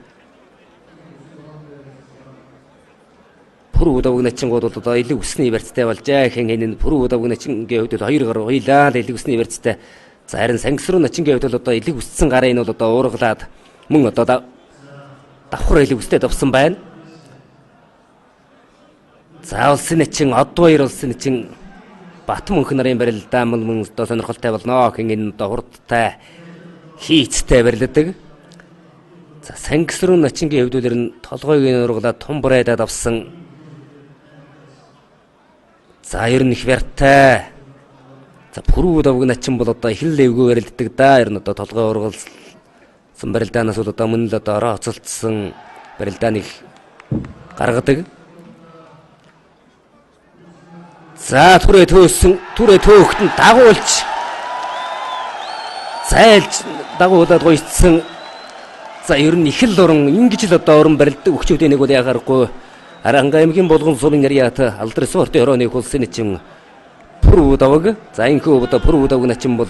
пүрүү давг начин гол одоо элэг усны барьцтай болжээ. Хэн энэ пүрүү давг начингийн хувьд хоёр гар уйлаа элэг усны барьцтай. За харин сангисүр начингийн хувьд бол одоо элэг уссан гарын нь бол одоо уургалаад мөн одоо давхар элэг устэй давсан байна. За улсын начин одоо хоёр улсын начин Бат мөнх нарын барилдаан мөн одоо сонирхолтой болно. Хэн энэ одоо хурдтай хийцтэй барилдаг. За сангисүр начингийн хувьд л толгойг уургалаад том бурайдад авсан. За ер нь их барьтай. За пүрүү давг начин бол одоо их л эвгүй барилддаг да. Ер нь одоо толгой уургалсан барилдаанаас бол одоо мөн л одоо ороо хоцолдсон барилдааныг гаргадаг. За түрээ төөхт нь дагуулж зайлж дагуулад гойцсон. За ер нь их л уран ингэж л одоо уран барилддаг өгчүүдийн нэг бол яхаарахгүй Аранга аймгийн болгон сумын ариат алдар спортын орооны улсын начин пүрүү давг. За инхүү одоо пүрүү давг начин бол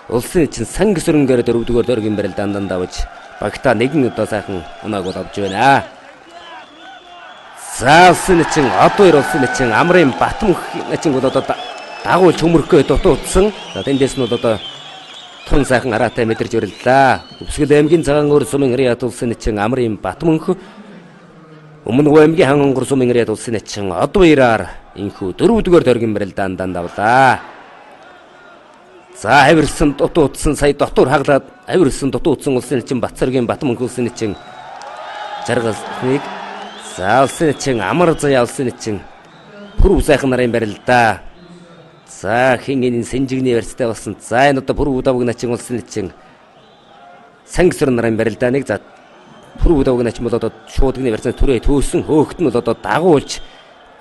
улсын начин сангисүрэнгээр дөрөвдүгээр дөргийн барилдаанд давж багтаа нэгэн одоо сайхан унааг бол авж байна. За улсын начин одоо хоёр улсын начин амрын бат мөнх начин бол одоо дагуулж хөмөрхөө дутуудсан. За тэндээс нь бол одоо тун сайхан араатай мэдэрж өрөлдлээ. Өвсгөл аймгийн цагаан өр сумын ариат улсын начин амрын бат мөнх Өмнө аймгийн хан онгор сумын ариат улсын начин одоо хоёраар инхүү дөрөвдүгээр дөргийн барилдаанд давлаа. За хавирсан дутуудсан сая дотор хаглаад хавирсан дутуудсан улсын начин Батцэргийн Бат мөнх улсын начин жаргалсныг за улсын начин амар заяа улсын начин пүрүү сайхан нарын барилдаа. За хин энэ сэнжигний барьцтай болсон. За энэ одоо пүрүү давг начин улсын начин сангисүр нарын барилдааныг за пүрүү давг начин бол одоо шуудгны барьцаан түрээ төөсөн хөөхт нь бол одоо дагуулж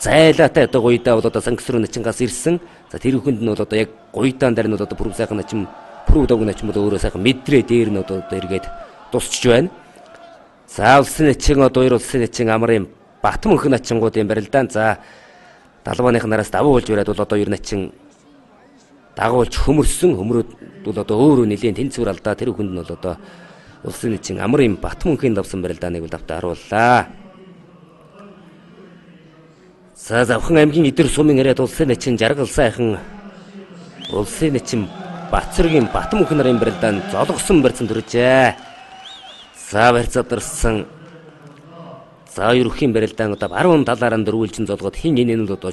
зайлаатай одоо гуйдаа бол одоо сангисүр начингаас ирсэн. За тэр хүнд нь бол одоо яг гуйдаан дээр нь бол одоо пүрүү сайхан начин пүрүү давг начин бол өөрөө сайхан мэдрээ дээр нь одоо эргээд тусчж байна. За улсын начин одоо хоёр улсын начин амрын бат мөнх начингуудын барилдаан за далбааных нараас давуулж бариад бол одоо ер начин дагуулж хөмөрсөн хөмрөөд бол одоо өөрөө нэлийн тэнцвэр алдаа тэр хүнд нь бол одоо улсын начин амрын бат мөнхийн давсан барилдааныг бол давтаа харууллаа. За завхан аймгийн Идэр сумын ариат улсын начин жаргал сайхан улсын начин Батцэргийн Бат мөнх нарын барилдаан золгосон барьсан төржээ. За барьцаадарсан. За ерөхийн барилдаан одоо баруун талаараа дөрвөлжин золгоод хин энэ нь одоо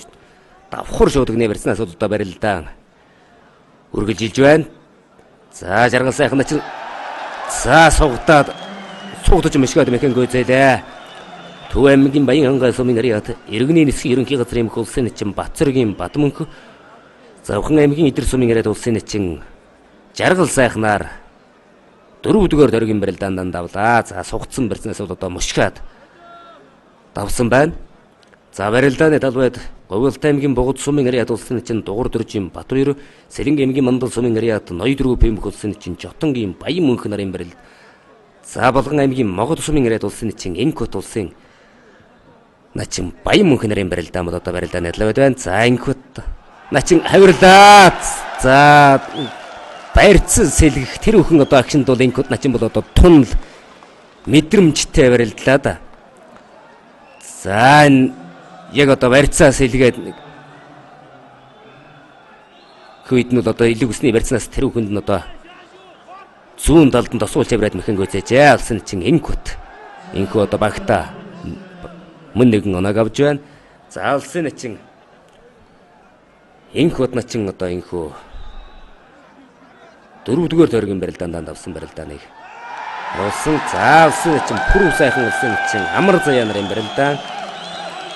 давхар шуудгны барьснаас одоо барилдаан үргэлжилж байна. За жаргал сайхан начин за сугдаж мишгээд мэхэн гүйцээлээ. Төв аймгийн Баян хангай сумын ариат иргэний нисхийн ерөнхий газрын мөнх улсын начин Батцэргийн Бат мөнх завхан аймгийн Идэр сумын ариат улсын начин жаргал сайхнаар дөрөвдүгээр дөргийн барилдаанд давлаа. За сугдсан барьснаас одоо мушгаад давсан байна. За барилдааны талбайд Говьлт аймгийн Богд сумын ариат улсын начин Дугур дөржин Батбаяр, Сэрэнг аймгийн Мандал сумын ариат Ноёд дөрөв мөнх улсын начин Жотонгийн Баян мөнх нарын барилд. За Болгон аймгийн Могод сумын ариат улсын начин Инкот улсын начин Баян мөнх нарын барилдаан бол одоо барилдааны талбайд байна. За Инкот начин хавирлаа. За барьцсан сэлгэх тэр бүхэн одоо агшинд бол инкод начин бол одоо тунал мэдрэмжтэй барилдлаа да. За яг одоо барьцаа сэлгээд хүйд нь одоо илүү өсний барьцнаас тэр бүхэнд нь одоо зүүн талд нь тосгол чавраад мэхэн гүйцээжээ. Алсан чин инхүү одоо багта мөн нэгэн оног авж байна. За алсын чин инхүүд начин одоо инхүү дөрөвдүгээр тойргийн барилдаанд авсан барилдааныг олсон. Заалсан чин пүрэв сайхан улсын чин амар заяа нарын барилдаан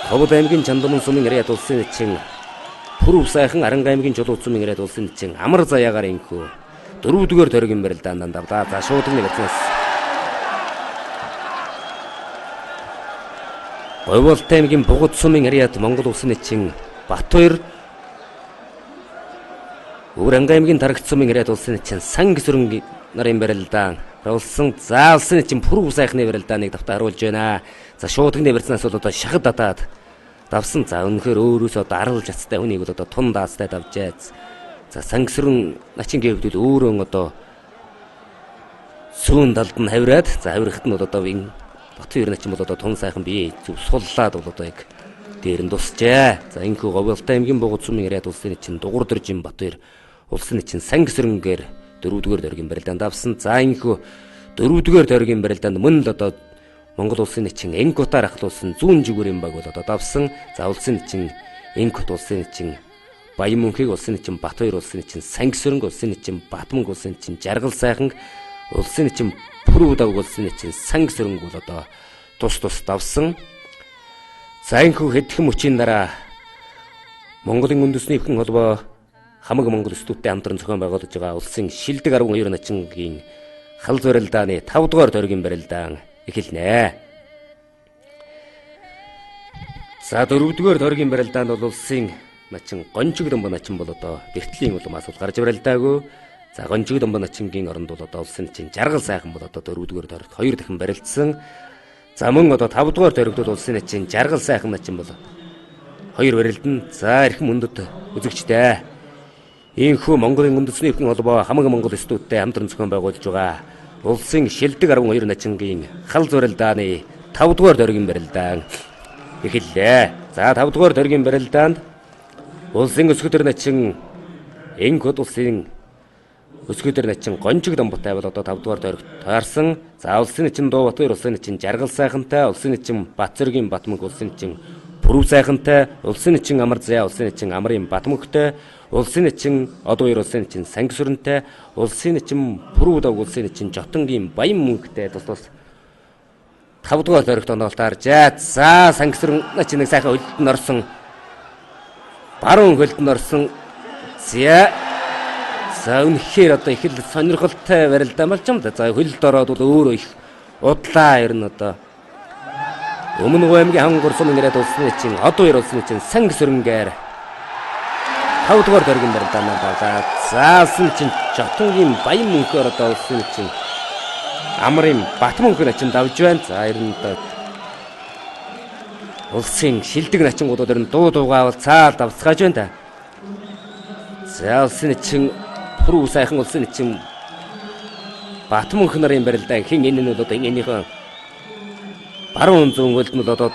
Ховд аймгийн Чандамын сумын яриад улсын чин пүрэв сайхан Аранга аймгийн Чулуу сумын яриад улсын чин амар заяагаар инхүү дөрөвдүгээр тойргийн барилдаанд авдаа. За шуудны барилдаас Говьолт аймгийн Бугад сумын яриад Монгол улсын чин Батбаяр Аранга аймгийн Тарагт сумын яриад улсын чин Санг сүрэн нарын барилдаан олсон. Заалсан чин пүрэв сайхны барилдааныг давтаа харуулж байна. За шуудны барилдаанаас бол одоо шахад татаад давсан. За үнэхээр өөрөөсөө одоо аралж ацтай хүнийг бол одоо тун даастай давжээз. За Санг сүрэн начин гэвдэл өөрөө одоо сүүн талд нь хавираад за хавирахт нь бол одоо энэ Батбаяр начин бол одоо тун сайхан бие зүв суллаад бол одоо яг дээр нь тусчээ. За инхүү Говьолт аймгийн Бугад сумын яриад улсын чин Дугур дөржин Батбаяр улсын чин Санг сүрэнгээр дөрөвдүгээр тойргийн барилдаанд авсан. За инхүү дөрөвдүгээр тойргийн барилдаанд мөн л одоо Монгол улсын чин Энкутаар ахлуулсан зүүн жигүүрийн баг бол одоо давсан. За улсын чин Энкут улсын чин Баян мөнхийг улсын чин Батбаяр улсын чин Санг сүрэнг улсын чин Батманг улсын чин Жаргал сайхан улсын чин Пүрэв даг улсын чин Санг сүрэнг бол одоо тус давсан. За инхүү хэдхэн мөчийн дараа Монголын үндэсний өвхөн холбоо хамаг Монгол студенттэй хамтран зохион байгуулж байгаа улсын шилдэг 12 начингийн хал зорилдааны 5 дугаар тойргийн барилдаан эхэлнэ. За 4 дугаар тойргийн барилдаанд бол улсын начин Гонжиг Домбо начин бол одоо бэртлийн улам асуул гарч барилдаагүй. За Гонжиг Домбо начингийн оронд бол одоо улсын чин Жаргал сайхан бол одоо 4 дугаар тойрогт 2 дахин барилдсан. За мөн одоо 5 дугаар тойрогт бол улсын чин Жаргал сайхан начин бол 2 барилдан. За эрхэм өндөд үзэгчтэй инхүү Монголын үндэсний өвхөн холбоо хамаг Монгол студенттэй хамтран зохион байгуулж байгаа улсын шилдэг 12 начингийн хал зорилдааны 5 дугаар тойргийн барилдаан эхэллээ. За 5 дугаар тойргийн барилдаанд улсын өсгөдөр начин Энкут улсын өсгөдөр начин Гонжиг Домботой бол одоо 5 дугаар тойрогт таарсан. За улсын чин Дуу Батбаяр улсын чин Жаргал сайхантай, улсын чин Батцэргийн Батманг улсын чин Пүрэв сайхантай, улсын чин Амар заяа улсын чин Амрын Батмагтай, улсын чин Одбаяр улсын чин Санг сүрэнтэй, улсын чин Пүрэв даг улсын чин Жотонгийн Баян мөнхтэй тус 5 дугаар тойрогт онолт харжээ. За Санг сүрэн начин нэг сайхан хөлд нь орсон. Баруун хөлд нь орсон. За үнэхээр одоо их л сонирхолтой барилдаа болж юм да. За хөлд ороод бол өөрөө их удлаа ер нь одоо Өмнө аймгийн хангур сумын яриад улсын чин Одбаяр улсын чин Санг сүрэнгээр 5 дугаар тойргийн барилдаанаар байлаа. Заасан чин Жотонгийн Баян мөнхөөр одоо улсын чин Амрын Батманг начин давж байна. За ер нь одоо улсын шилдэг начингуудад ер нь дуугаа бол цаал давсгааж байна да. За улсын чин Пүрэв сайхан улсын чин Батманг нарын барилдаан хин энэ нь бол одоо энийхэн баруун зүүн хөлд нь одоо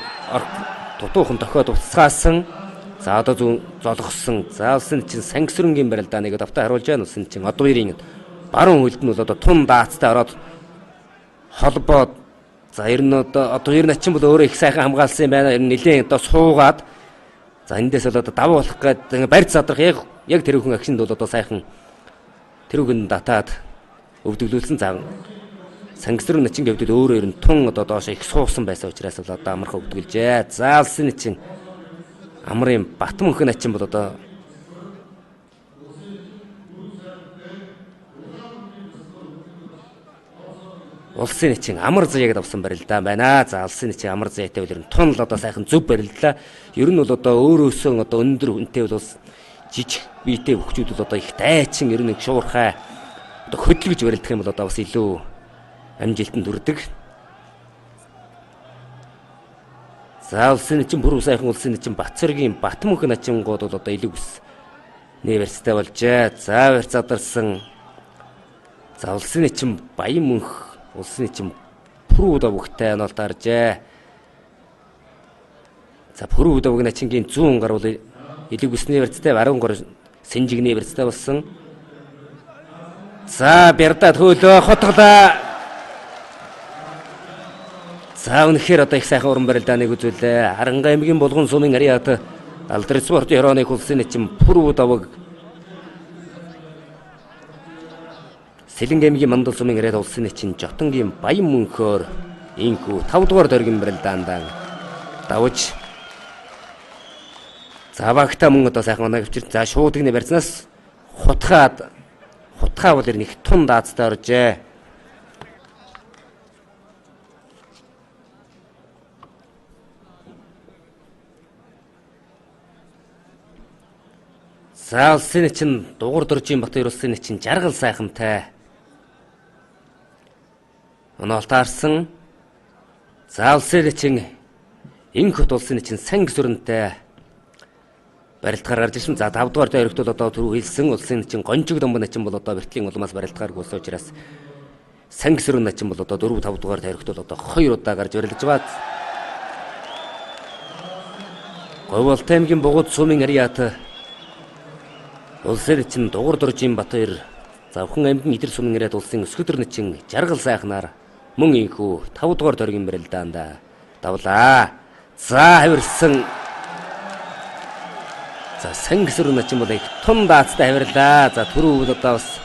дутуухан тохиод уцгаасан. За одоо зүүн золгосон. За улсын чин Санг сүрэнгийн барилдааныг давтаа харуулж байна. Улсын чин Одбаярын баруун хөлд нь бол одоо тун даацтай ороод холбоод за ер нь одоо Одбаяр начин бол өөрөө их сайхан хамгаалсан юм байна. Ер нь нэлээд одоо суугаад за эндээс бол одоо давуу болох гэдэг барьц задрах яг тэр хүн агшинд бол одоо сайхан тэр хүн татаад өвдөглүүлсэн. За Санг сүрэн начин гэвдэл өөрөө ер нь тун одоо доошо их суусан байсан учраас бол одоо амарх өвдгөлжээ. За улсын чин Амрын Батманг начин бол одоо улсын чин Амар заяаг давсан барилдаан байна. За улсын чин Амар заяатай бол ер нь тун л одоо сайхан зөв барилдлаа. Ер нь бол одоо өөрөөсөө одоо өндөр үнэтэй бол жижиг биетэй хөвчүүд бол одоо их дайчин ер нь их шуурхай одоо хөдөлгөж барилдах юм бол одоо бас илүү амжилтанд хүрдэг. За улсын чин Пүрэв сайхан улсын чин Батцэргийн Батманг начингууд бол одоо илүү нээвэрстэй болжээ. За барь задарсан. За улсын эчин Баян мөнх улсын эчин Пүрэв удавгтай онолд гаржээ. За Пүрэв удавг начингийн 100 гаруул элэг бүсний барьцтай 13 сэнжигний барьцтай болсон. За бярда төөлөө хотглоо. За үнэхээр одоо их сайхан уран барилдааныг үзүүлээ. Харанга аймгийн Булган сумын Ариат алдар спортын хорооны улсын эчин Пүрэв удавг Сэлэнг аймгийн Мандал сумын Ариат улсын эчин Жотонгийн Баян мөнхөөр инхүү 5 дугаар дөргин барилдаандаа давж за багтаа мөн одоо сайхан оноо авчир. За шуудгны барьцнаас хутгаа бол их тун даацтай оржээ. За улсын эчин Дугур Доржийн Батбаяр улсын эчин жаргал сайхантай оноолт харсан. За улсын эчин Инхот улсын эчин Санг сүрэнтэй барилдгаар гарч ирсэн. За 5 дугаар дөрөгт бол одоо түрүү хэлсэн улсын эчин Гонжиг домбон начин бол одоо бэртлийн улмаас барилдгаар гүйсэн учраас Санг сүрэн начин бол одоо 4 5 дугаар дөрөгт бол одоо 2 удаа гарч барилдаж байна. Говьолтой аймгийн Бугуд сумын Ариат улсын эчин Дугур Доржийн Батбаяр завхан аймгийн Идэр сумын Ариат улсын Өсгөдөр начин жаргал сайхнаар мөн инхүү 5 дугаар дөргийн барилдаанд давлаа. За хавирсан. За Санг сүрэн начин бол их тун даацтай хавирлаа. За түрүү одоо бас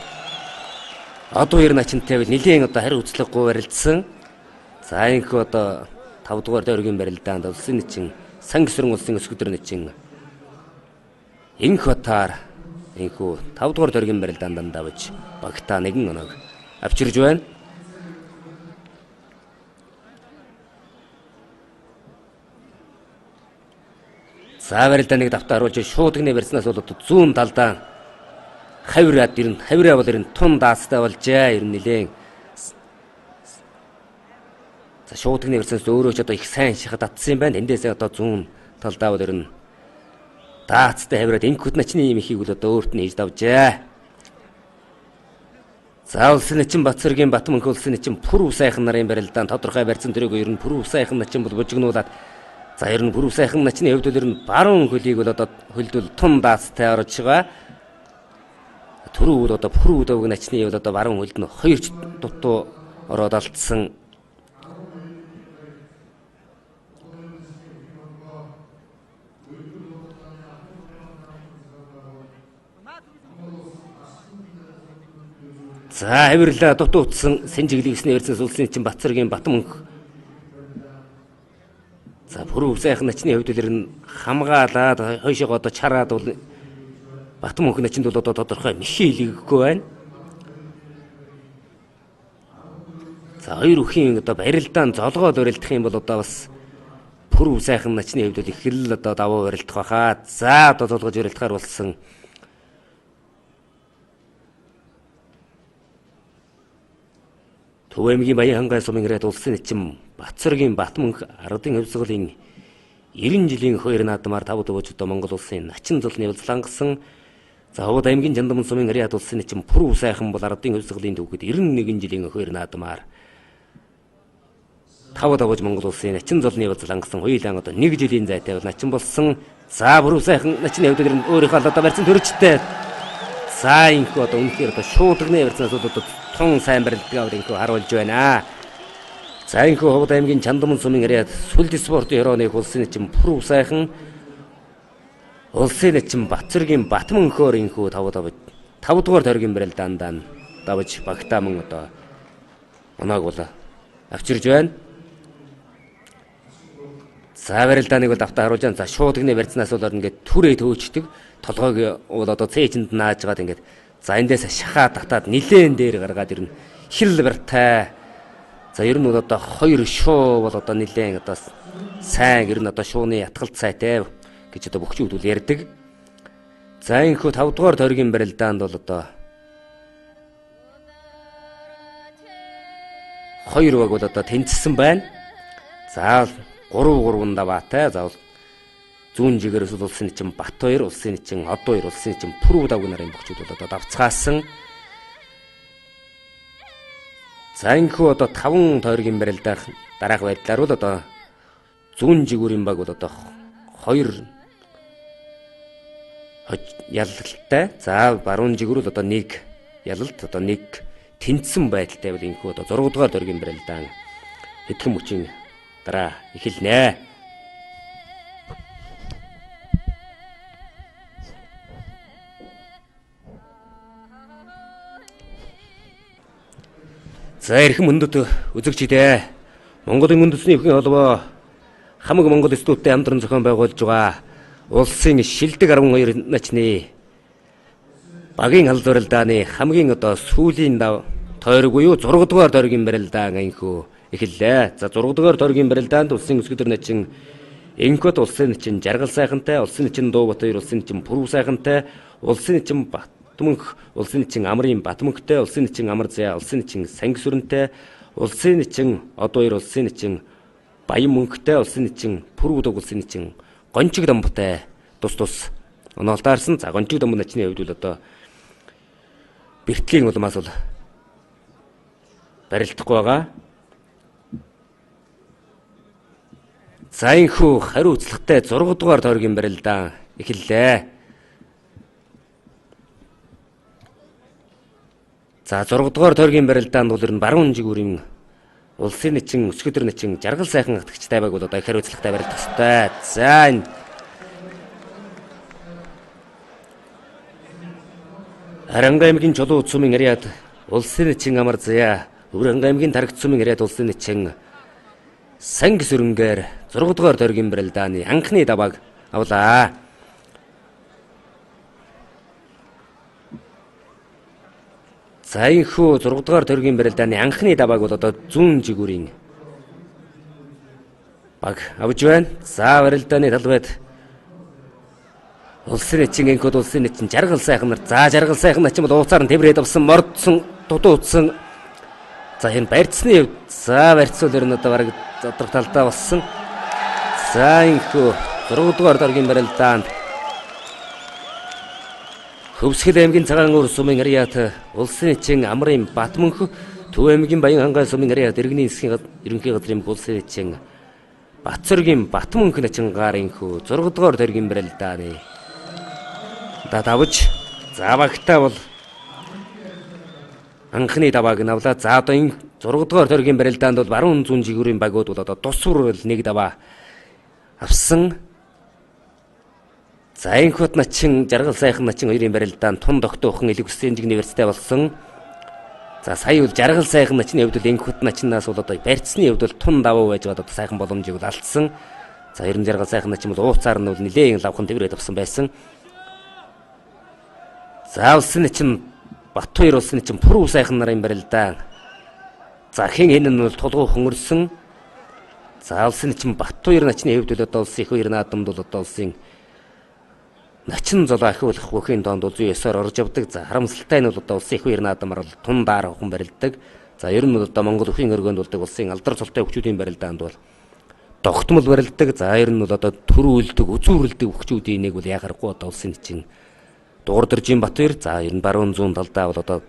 одоо 2 начинтай нэлийн одоо хариу үзлэггүй барилдсан. За инхүү одоо 5 дугаар дөргийн барилдаанд улсын эчин Санг сүрэн улсын Өсгөдөр начин Инхотаар инхүү 5 дугаар дөргийн барилдаанд давж багтаа нэгэн оног авчирж байна. За барилдааныг давтаа харуулж шуудгны барьснаас бол одоо зүүн талдаа хавираад ирнэ. Хавираа бол ирнэ тун даацтай болжээ. Ер нь нилээн. За шуудгны барьснаас өөрөө ч одоо их сайн шахад татсан юм байна. Эндээсээ одоо зүүн талдаа бол ирнэ даацтай хавираад Инхот начны юм ихийг бол одоо өөрт нь хийж давжээ. За улсын эчин Батцэргийн Батмөнх улсын эчин Пүрэв сайхан нарын барилдаан тодорхой барьсан төрөйг ер нь Пүрэв сайхан начин бол бужигнуулаад за ер нь Пүрэв сайхан начны хувьд ер нь баруун хөлийг бол одоо хөлдөл тун даацтай орж байгаа. Түрүү одоо Пүрэв удавг начны бол одоо баруун хөлд нь 2 дутуу ороод алдсан. За хавирлаа дутуу утсан сэнжиглэгсний верцнээс улсын эчин Батцэргийн Батмөнх. За Пүрэв сайхан начны хувьд нь хамгаалаад хойшоо одоо чараад бол Батмөнх начинд бол одоо тодорхой мэхий илгээхгүй байна. За хоёр үхийн одоо барилдаан золгоод барилдах юм бол одоо бас Пүрэв сайхан начны хувьд их хэл одоо давуу барилдах байхаа. За одоо золгож барилдахаар болсон. Төв аймгийн Баян хангай сумын Ариат улсын эчин Батцэргийн Батмөнх ардын хувьсгалын 90 жилийн 2 наадмаар 5 дууч одоо Монгол улсын начин зулны явуулсан. За Ховд аймгийн Жандамн сумын Ариат улсын эчин Пүрэв сайхан бол ардын хувьсгалын төвхөд 91 жилийн 2 наадмаар 5 дууч Монгол улсын начин зулны явуулсан хоёулаа одоо 1 жилийн зайтай бол начин болсон. За Пүрэв сайхан начны хувьд нь өөрийнхөө одоо барьсан төрөчтэй. За инхүү одоо үнэхээр одоо шуудгны барьснаас одоо тун сайн барилдгаа инхүү харуулж байна. За инхүү Ховд аймгийн Чандамн сумын Ариат сүлд спортын хорооны улсын эчин Пүрэв сайхан улсын эчин Батцэргийн Батмөнхөөр инхүү 5 дугаар дөргийн барилдаанд давж багтаа мөн одоо оноог бол авчирж байна. За барилдааныг бол давтаа харуулж байна. За шуудгны барьцнаас бол ингээд түрээ төөчдөг. Толгойг бол одоо цээжинд нааж гаад ингээд за эндээс шахаад татаад нилээн дээр гаргаад ирнэ. Хил бартай. За ер нь бол одоо 2 шуу бол одоо нилээн одоо сайн ер нь одоо шууны ятгалт сайтай гэж одоо бүх зүйл ярьдаг. За инхүү 5 дугаар дөргийн барилдаанд бол одоо 2 баг бол одоо тэнцсэн байна. За 3-3 даваатай. За зүүн жигээрээс улсын эчин Батбаяр, улсын эчин Одбаяр, улсын эчин Пүрвдав нарын бөхчүүд бол одоо давцгаасан. За инхүү одоо 5 тойргийн барилдах дараах байдлаар бол одоо зүүн жигүүрийн баг бол одоо 2 ялалтай. За баруун жигүүр бол одоо 1 ялалт, одоо 1 тэнцсэн байдалтай бол инхүү одоо 6 дугаар тойргийн барилдаан хэдхэн мөчийн дараа эхэлнэ. За эрхэм өндөд үзэгчдээ Монголын үндэсний өвхөн холбоо хамаг Монгол студиудтай хамтран зохион байгуулж байгаа улсын шилдэг 12 начны багийн халдваралдааны хамгийн одоо сүүлийн тойрог буюу 6 дугаар тойргийн барилдаан инхүү эхэллээ. За 6 дугаар тойргийн барилдаанд улсын өсгөдөр начин Энкот улсын начин Жаргал сайхантай, улсын начин Дуубатбаяр, улсын начин Пүрв сайхантай, улсын начин Батмөнх, улсын начин Амрын Батмөнхтэй, улсын начин Амар Зая, улсын начин Сангисүрэнтэй, улсын начин Одбаяр, улсын начин Баян мөнхтэй, улсын начин Пүрвдав, улсын начин Гончиг Дамбтай тус оноолтаарсан. За Гончиг Дамб начны хувьд бол одоо бэртлийн улмаас бол барилдахгүй байгаа. За инхүү хариуцлагатай 6 дугаар тойргийн барилдаан эхэллээ. За 6 дугаар тойргийн барилдаанд бол ер нь баруун жигүүрийн улсын начин өсгөдөр начин Жаргал сайхан хатгчтай байг бол одоо хариуцлагатай барилдах ёстой. За энэ Аранга аймгийн Чулуу цумын ариад улсын начин Амар Зая, Өврангай аймгийн Тарагт цумын ариад улсын начин Сангисүрэнгээр 6 дугаар тойргийн барилдааны анхны давааг авлаа. За инхүү 6 дугаар тойргийн барилдааны анхны давааг бол одоо зүүн жигүүрийн баг авж байна. За барилдааны талбайд улсын начин Энкот, улсын начин Жаргал сайхан нар. За Жаргал сайхан начин бол ууцаар нь тэврээд авсан, мордсон, дудуудсан. За энэ барьцны хувьд за барьцуул ер нь одоо бараг задрах талдаа болсон. За инхүү 6 дугаар тойргийн барилдаанд Хөвсгөл аймгийн Цагаан уур сумын ариат улсын начин Амрын Батмөнх, Төв аймгийн Баян хангай сумын ариат иргэний засгийн ерөнхий газрын улсын начин Батцоргийн Батмөнх начингаар инхүү 6 дугаар тойргийн барилдааны давж за багтаа бол анхны давааг нь авлаа. За одоо энэ 6 дугаар тойргийн барилдаанд бол баруун зүүн жигүүрийн багууд бол одоо тусвар нэг даваа авсан. За Энкот начин Жаргал сайхан начин хоёрын барилдаанд тун тогтоохон элэг үсгийн университет болсон. За сая бол Жаргал сайхан начны хувьд бол Энкот начнаас бол одоо барьцны хувьд бол тун даваа байж одоо сайхан боломжийг бол алдсан. За ер нь Жаргал сайхан начин бол ууцаар нь бол нэлээд лавхан тэврээд авсан байсан. За улсын начин Батбаяр, улсын начин Пүрв сайхан нарын барилдаан. За хэн нь бол тулгуу хөнгөрсөн. За улсын начин Батбаяр начны хувьд бол одоо улсын их хоёр наадамд бол одоо улсын начин золоо ахиулах бүхийн донд бол зүй ёсоор орж явдаг. За харамсалтай нь бол одоо улсын их хоёр наадамаар бол тун даар хүн барилдаг. За ер нь бол одоо Монгол өхийн өргөнд болдог улсын алдар цолтой хүчүүдийн барилдаанд бол тогтмол барилдаг. За ер нь бол одоо төрүүлдэг, үзүүрлдэг хүчүүдийн нэг бол ягарахгүй одоо улсын начин Дуурдэржийн Батбаяр. За ер нь баруун зүүн талдаа бол одоо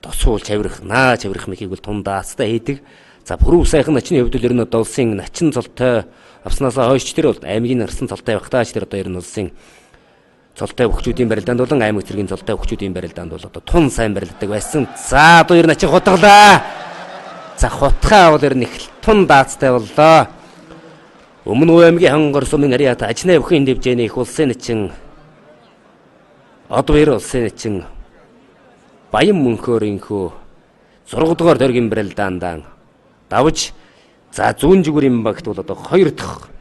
тосуул чавирх, наа чавирх мэхийг бол тундаастай хийдэг. За Пүрв сайхан начны хувьд ер нь одоо улсын начин цолтой авснаасаа хойш тэр бол аймгийн нарсан цолтой байх тааш тэр одоо ер нь улсын цолтой хүчүүдийн барилдаанд болон аймаг цэргийн цолтой хүчүүдийн барилдаанд бол одоо тун сайн барилддаг байсан. За одоо ер нь начин хутгалаа. За хутгаа бол ер нь их тун даацтай боллоо. Өмнө аймгийн хангар сумын ариат ажны өвхийн дэвжээний их улсын начин Одбаяр, улсын начин Баян мөнхөөр инхүү 6 дугаар тойргийн барилдаанд давж за зүүн жигүүрийн багт бол одоо 2 дахь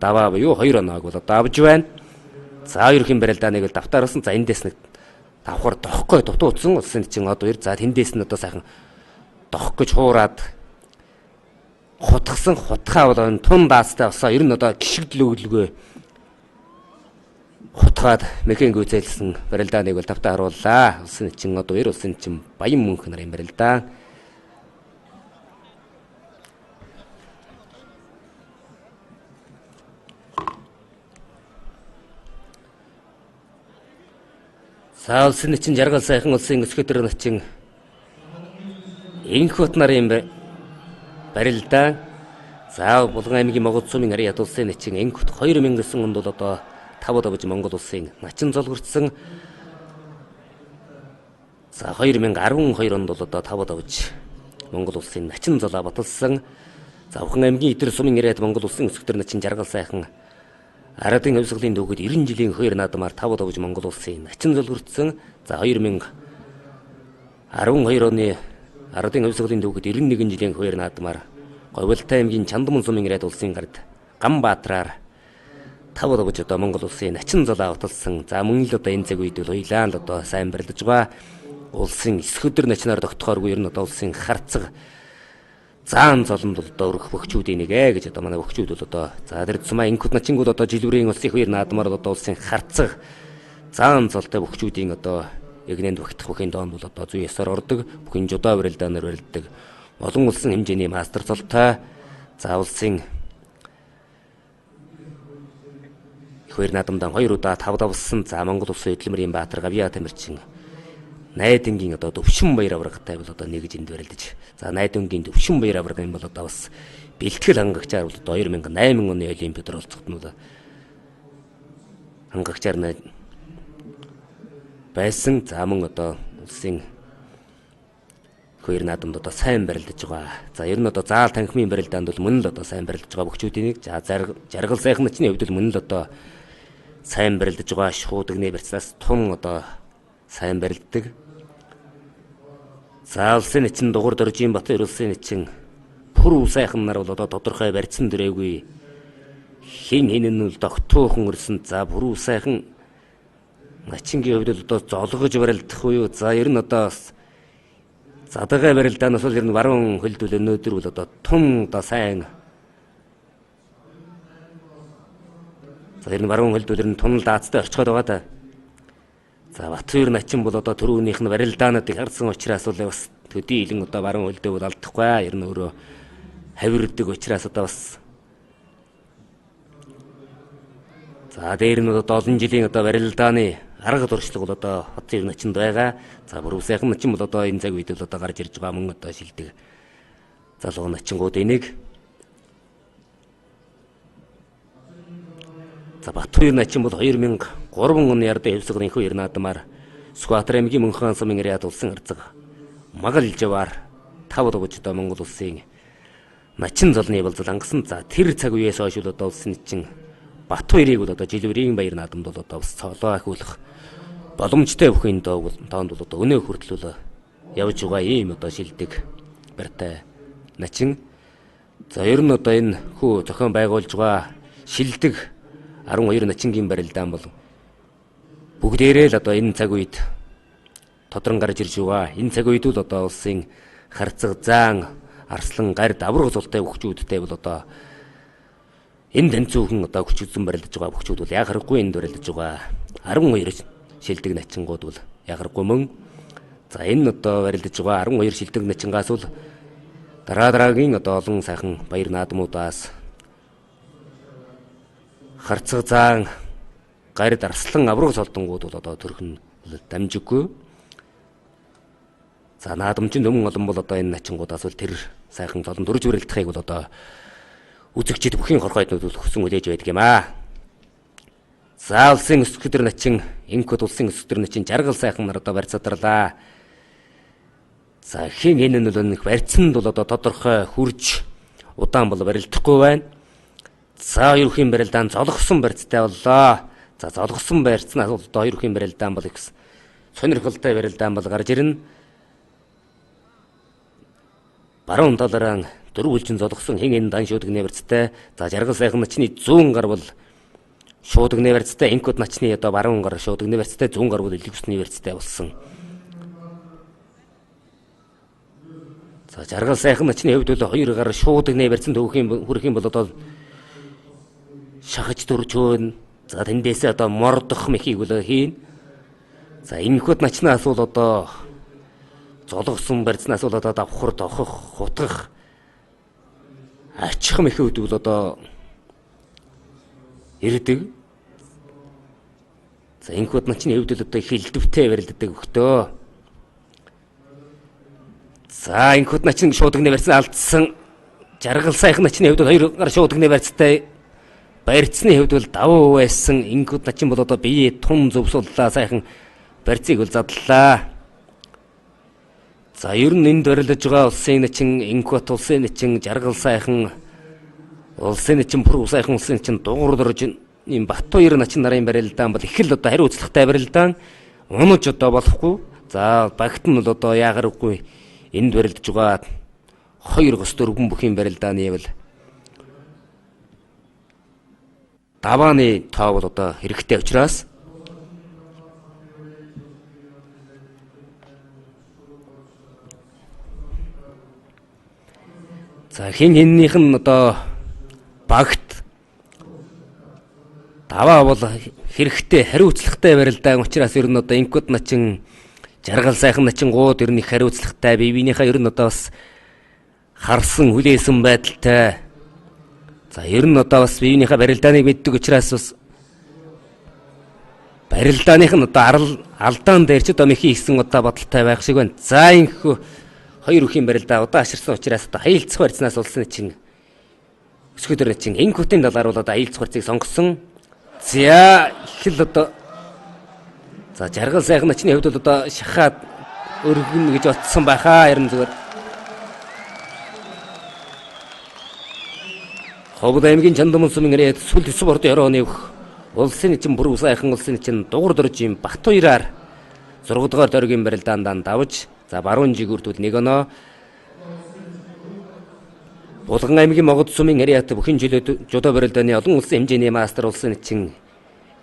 даваа буюу 2 оноог бол одоо авж байна. За ерөнхий барилдааныг л давтаарсан. За эндээс нэг давхар дохгүй дутуудсан улсын начин Одбаяр. За тэндээс нь одоо сайхан дох гэж хуураад хутгсан хутгаа бол тун даастай болсоо. Ер нь одоо гიშгдэл өгөлгүй хутгаад мэхэн гүйцэлсэн барилдааныг бол тавтаа харууллаа. Улсын начин Одбаяр, улсын начин Баян мөнх нарын барилдаан. За улсын эчин жаргал сайхан улсын өсгөдөр начин инхот нарын барилдаан за Булган аймгийн Могод сумын Ариат улсын эчин инхот 2009 онд бол одоо 5 давж Монгол улсын начин золгорцсон. За 2012 онд бол одоо 5 давж Монгол улсын начин золоо баталсан. За Булган аймгийн Идэр сумын Ариат Монгол улсын өсгөдөр начин жаргал сайхан Арадын хувьсгалын дүүхэд 90 жилийн хоёр наадмаар 5 давж Монгол улсын начин золгорцсон. За 2012 оны Арадын хувьсгалын дүүхэд 91 жилийн хоёр наадмаар Говьлтай аймгийн Чандман сумын Ариат улсын гард Ганбаатраар 5 давж одоо Монгол улсын начин золоо баталсан. За мөн л одоо энэ цаг үед хоёлаа л одоо сайн барилдаж байгаа. Улсын эсхөдөр начнаар тогтохооргүй ер нь одоо улсын харцаг заан золонд одоо өргөх бөхчүүдийн нэг гэж одоо манай бөхчүүд бол одоо за тэр цумаа инкут начингууд одоо жилбэрийн улсын хоёр наадмаар одоо улсын харцаг заан золтой бөхчүүдийн одоо эгнэнд багтах бүхийн доонд бол одоо зүй ёсоор ордог бүхэн жудаа барилдаанаар барилдаг олон улсын хэмжээний мастер золтой за улсын хоёр наадамдан 2 удаа 5 давсан за Монгол улсын эдлэмрийн Баатар Гавьяа Тамирчин Найдынгийн одоо төвшин баяр аврагтай бол одоо нэгж энд барилдаж. За Найдынгийн төвшин баяр авраг юм бол одоо бас бэлтгэл хангагчаар бол одоо 2008 оны Олимпиад оролцоход нь хангагчаар байсан. За мөн одоо улсын хоёр наадамд одоо сайн барилдаж байгаа. За ер нь одоо заал танхимын барилдаанд бол мөн л одоо сайн барилдаж байгаа бөхчүүдийн нэг. За жаргал сайхан начны хувьд бол мөн л одоо сайн барилдаж байгаа. Шуудагны барьцаас тун одоо сайн барилддаг. За улсын эчин дугур дөржийн Бат улсын эчин пүр сайхан нар бол одоо тодорхой барьцсан дөрөөгүй хин хинэн нь догтуухан өрсөн. За пүр сайхан начингийн хувьд одоо золгож барилдах уу. За ер нь одоо задгаа барилдаанаас бол ер нь баруун хөлдөл өнөөдөр бол одоо тун одоо сайн. За ер нь баруун хөлдөл ер нь тун даацтай орчход байгаа да. За Батбаяр начин бол одоо түрүүнийх нь барилдаануудыг харсан учраас бол бас төдий илэн одоо баруун хөлдөө бол алдахгүй. Ер нь өөрөө хавирдаг учраас одоо бас за дээр нь одоо олон жилийн одоо барилдааны арга туршлага бол одоо Батбаяр начинд байгаа. За бүр сайхан начин бол одоо энэ цаг үед л одоо гарч ирж байгаа мөн одоо шилдэг залуу начингуудын нэг. За Батбаяр начин бол 2003 оны Ардын хувьсгалын хоёр наадмаар Сүхбаатар аймгийн Мөнхөн сумын Ариат улсын арцаг Магалжаваар 5 давж одоо Монгол улсын начин золны болзол ангасан. За тэр цаг үеэс хойш бол одоо улсын эчин Батбаярыг бол одоо жилбэрийн баяр наадамд бол одоо бас цолоо ахиулах боломжтой бүхэн доонд бол одоо өнөө хүртэл явж байгаа ийм одоо шилдэг барьтай начин. За ер нь одоо энэ хүү зохион байгуулж байгаа шилдэг 12 начингийн барилдаан бол бүгдээрээ л одоо энэ цаг үед тодрон гарч ирж байгаа. Энэ цаг үед л одоо улсын харцаг заан арслан гард авраг золтой бөхчүүдтэй бол одоо энэ тэнцүүхэн одоо хүчилсэн барилдаж байгаа бөхчүүд бол яг харахгүй энд барилдаж байгаа 12 шилдэг начингууд бол яг харахгүй мөн. За энэ одоо барилдаж байгаа 12 шилдэг начингаас бол дараагийн одоо олон сайхан баяр наадмуудаас харцаг заан гард арслан авраг солдонгууд бол одоо төрх нь дамжиггүй. За наадамчин өмнө олон бол одоо энэ начингуудаас бол тэр сайхан золонд өрж барилдахыг бол одоо үзэгчид бүхэн хорхойднууд бол хүсэн үлээж байдаг юм аа. За улсын өсгөдөр начин инкод улсын өсгөдөр начин жаргал сайхан нар одоо барьцаадарлаа. За хин энэ нь бол нэг барьцанд бол одоо тодорхой хурж удаан бол барилдахгүй байна. За ерөхийн барилдаан золгосон барьцтай боллоо. За золгосон барьцнаас бол одоо ерөхийн барилдаан бол их сонирхолтой барилдаан бол гарч ирнэ. Баруун талаараа дөрвөлжин золгосон хин энэ дан шуудагны барьцтай. За жаргал сайхан начны 100 гар бол шуудагны барьцтай, инкод начны одоо баруун гар шуудагны барьцтай, 100 гар бол элэгүсний барьцтай болсон. За жаргал сайхан начны хувьд бол 2 гар шуудагны барьцанд хүрэх юм бол одоо шахаж дөржөөн. За тэндээсээ одоо мордох мэхийг бол хийн. За инкод начнаас бол одоо золгосон барьцнаас бол одоо давхар дохох, хутгах ачих мэхүүд бол одоо ирдэг. За энэхүүд начны хувьд л одоо хилдэвтэй барилддаг өгтөө. За энэхүүд начин шуудагны барьсан алдсан. Жаргал сайхан начны хувьд бол 2 гар шуудагны барьцтай барьцны хувьд бол давуу байсан. Энэхүүд начин бол одоо бие тун зөвсөллөө сайхан барьцыг бол задлаа. За ер нь энд барилдаж байгаа улсын начин энэхүүд улсын начин жаргал сайхан улсын начин бүр сайхан улсын начин дугуур дөрж ийм Баттуяр начин нарын барилдаан бол их л одоо хариуцлагатай барилдаан унаж одоо болохгүй. За багт нь бол одоо яагаргүй энд барилдаж байгаа 2 гос дөрвөн бүхийн барилдааны бол давааны тоо бол одоо хэрэгтэй учраас за хиннийх нь одоо багт даваа бол хэрэгтэй хариуцлагатай барилдаан учраас ер нь одоо инкод начин жаргал сайхан начингууд ер нь их хариуцлагатай биенийхээ ер нь одоо бас харсан хүлээсэн байдалтай. За ер нь одоо бас биенийхээ барилдааныг мэддэг учраас бас барилдааных нь одоо алдаан дээр ч одоо мэхий хийсэн одоо бодолтой байх шиг байна. За инхүү 2 үхийн барилдаа одоо аширсан учраас одоо хаялцах барьцнаас улсын начин өсгөдөр начин инкутын талаар бол одоо хаялцах барьцыг сонгосон. За их л одоо за жаргал сайхан начны хувьд бол одоо шахаад өргөн гэж утсан байхаа ер нь зүгээр. Ховд аймгийн Чандамын сумын ирээд сүл спортын хорооны өөх улсын начин бүр сайхан улсын начин дугур дөрж юм Баттуяраар 6 дугаар дөргийн барилдаанд давж за баруун жигүүртүүл 1 оноо Булган аймгийн Могод сумын ариат бүхэн жудоо барилдааны олон улсын хэмжээний мастер улсын начин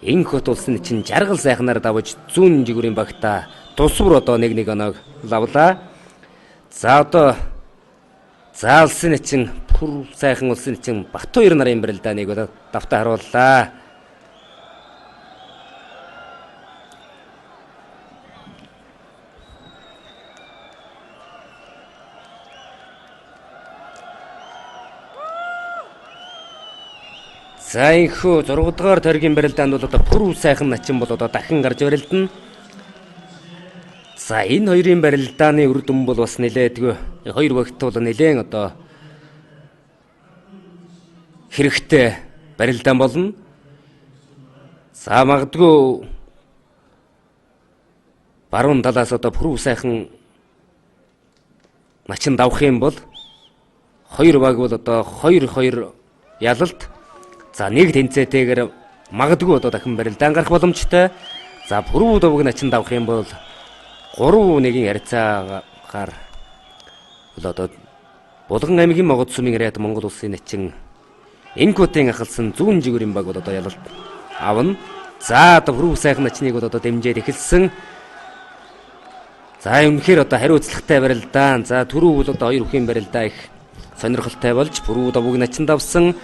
энэхот улсын начин жаргал сайхнаар давж зүүн жигүүрийн багта тусвар одоо 1 оноог лавлаа. За одоо улсын начин бүр сайхан улсын начин Баттуяр нарын барилдааныг бол давтаа харууллаа. За инхүү 6 дугаар тойргийн барилдаанд бол одоо бүр сайхан начин бол одоо дахин гарч барилдана. За энэ хоёрын барилдааны үр дүн бол бас нэлээдгүй. Хоёр багт бол нэлээд одоо хэрэгтэй барилдаан болно. За магадгүй баруун талаас одоо бүр сайхан начин давах юм бол хоёр баг бол одоо 2-2 ялалт. За нэг тэнцээтэйгээр магадгүй одоо дахин барилдаан гарах боломжтой. За бүрүү довг начин давах юм бол 3-1-ийн харьцаагаар одоо Булган аймгийн Могод сумын ирээд Монгол улсын начин энэкутын ахалсан зүүн жигүүрийн баг бол одоо ялалт авна. За одоо бүрүү сайхан начныг бол одоо дэмжиж эхэлсэн. За үнэхээр одоо хариуцлагатай барилдаан. За түрүү бол одоо 2 үхийн барилдаа их сонирхолтой болж бүрүү довг начин давсан.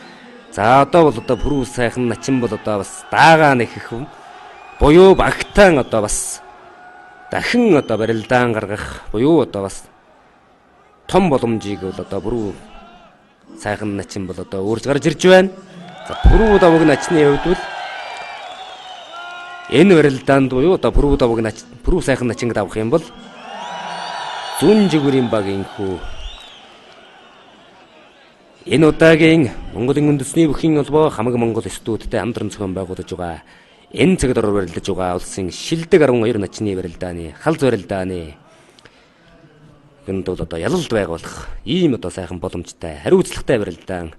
За одоо бол одоо бүрүү сайхан начин бол одоо бас даагаа нэхэх буюу багтаан одоо бас дахин одоо барилдаан гаргах буюу одоо бас том боломжийг бол одоо бүрүү сайхан начин бол одоо өөрж гарч ирж байна. За бүрүү довг начны хувьд бол энэ барилдаанд буюу одоо бүрүү сайхан начинг давах юм бол зүүн жигүүрийн баг инхүү энэ удаагийн Монголын үндэсний бүхийн холбоо хамаг Монгол студидтэй хамтран зохион байгуулж байгаа энэ цаг дор барилдаж байгаа улсын шилдэг 12 начны барилдааны халз барилдааны гэнэ бол одоо ялалт байгуулах ийм одоо сайхан боломжтой хариуцлагатай барилдаан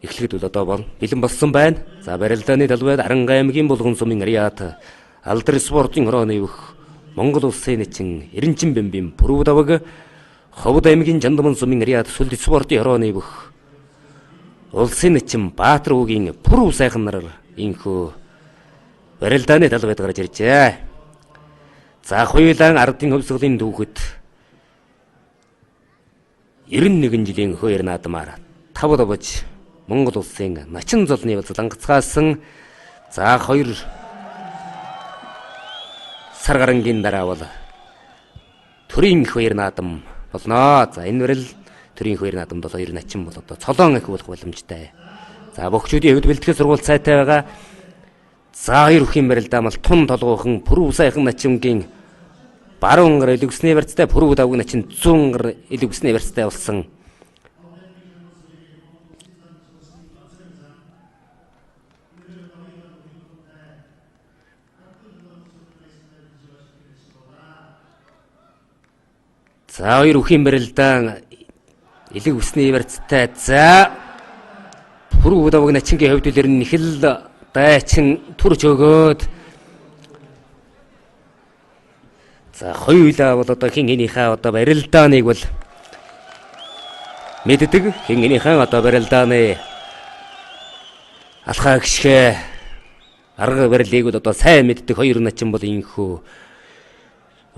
эхлэхэд бол одоо бэлэн болсон байна. За барилдааны талбайд Аранга аймгийн Булган сумын ариат алдар спортын хорооны өөх Монгол улсын начин Эренчин бэмбийн бүрүү даваг Ховд аймгийн Чандамын сумын ариат сүлд спортын хорооны өөх улсын начин Баатар уугийн бүрүү сайхан нар инхүү барилдааны талбайд гарч иржээ. За хуйлаан ардын хөвсгөлийн дүүхэд 91 жилийн хоёр наадмаар тав давж Монгол улсын начин золны лангацгаасан. За 2 сар гарангийн дараа бол төрийн хоёр наадам болно. За энэ барил төрийн хоёр наадамд бол 2 начин бол одоо цолоон их болох боломжтой За бөхчүүдийн хувьд бэлтгэл сургууль сайтай байгаа. За хоёр бүхийн барилдаа мал тун толгойхон пүрүү сайхан начимгийн баруун гар илүүсний барьцтай пүрүү давг начин зүүн гар илүүсний барьцтай болсон. За хоёр бүхийн барилдаа илүүсний барьцтай за пүрүү давг начингийн хувьд үлэр нь ихэл дайчин түрж өгөөд за хоёулаа бол одоо хин энийхээ одоо барилдааныг бол мэддэг хин энийхээ одоо барилдааны алхаа гიშгэ арга барилыг бол одоо сайн мэддэг хоёр начин бол инхүү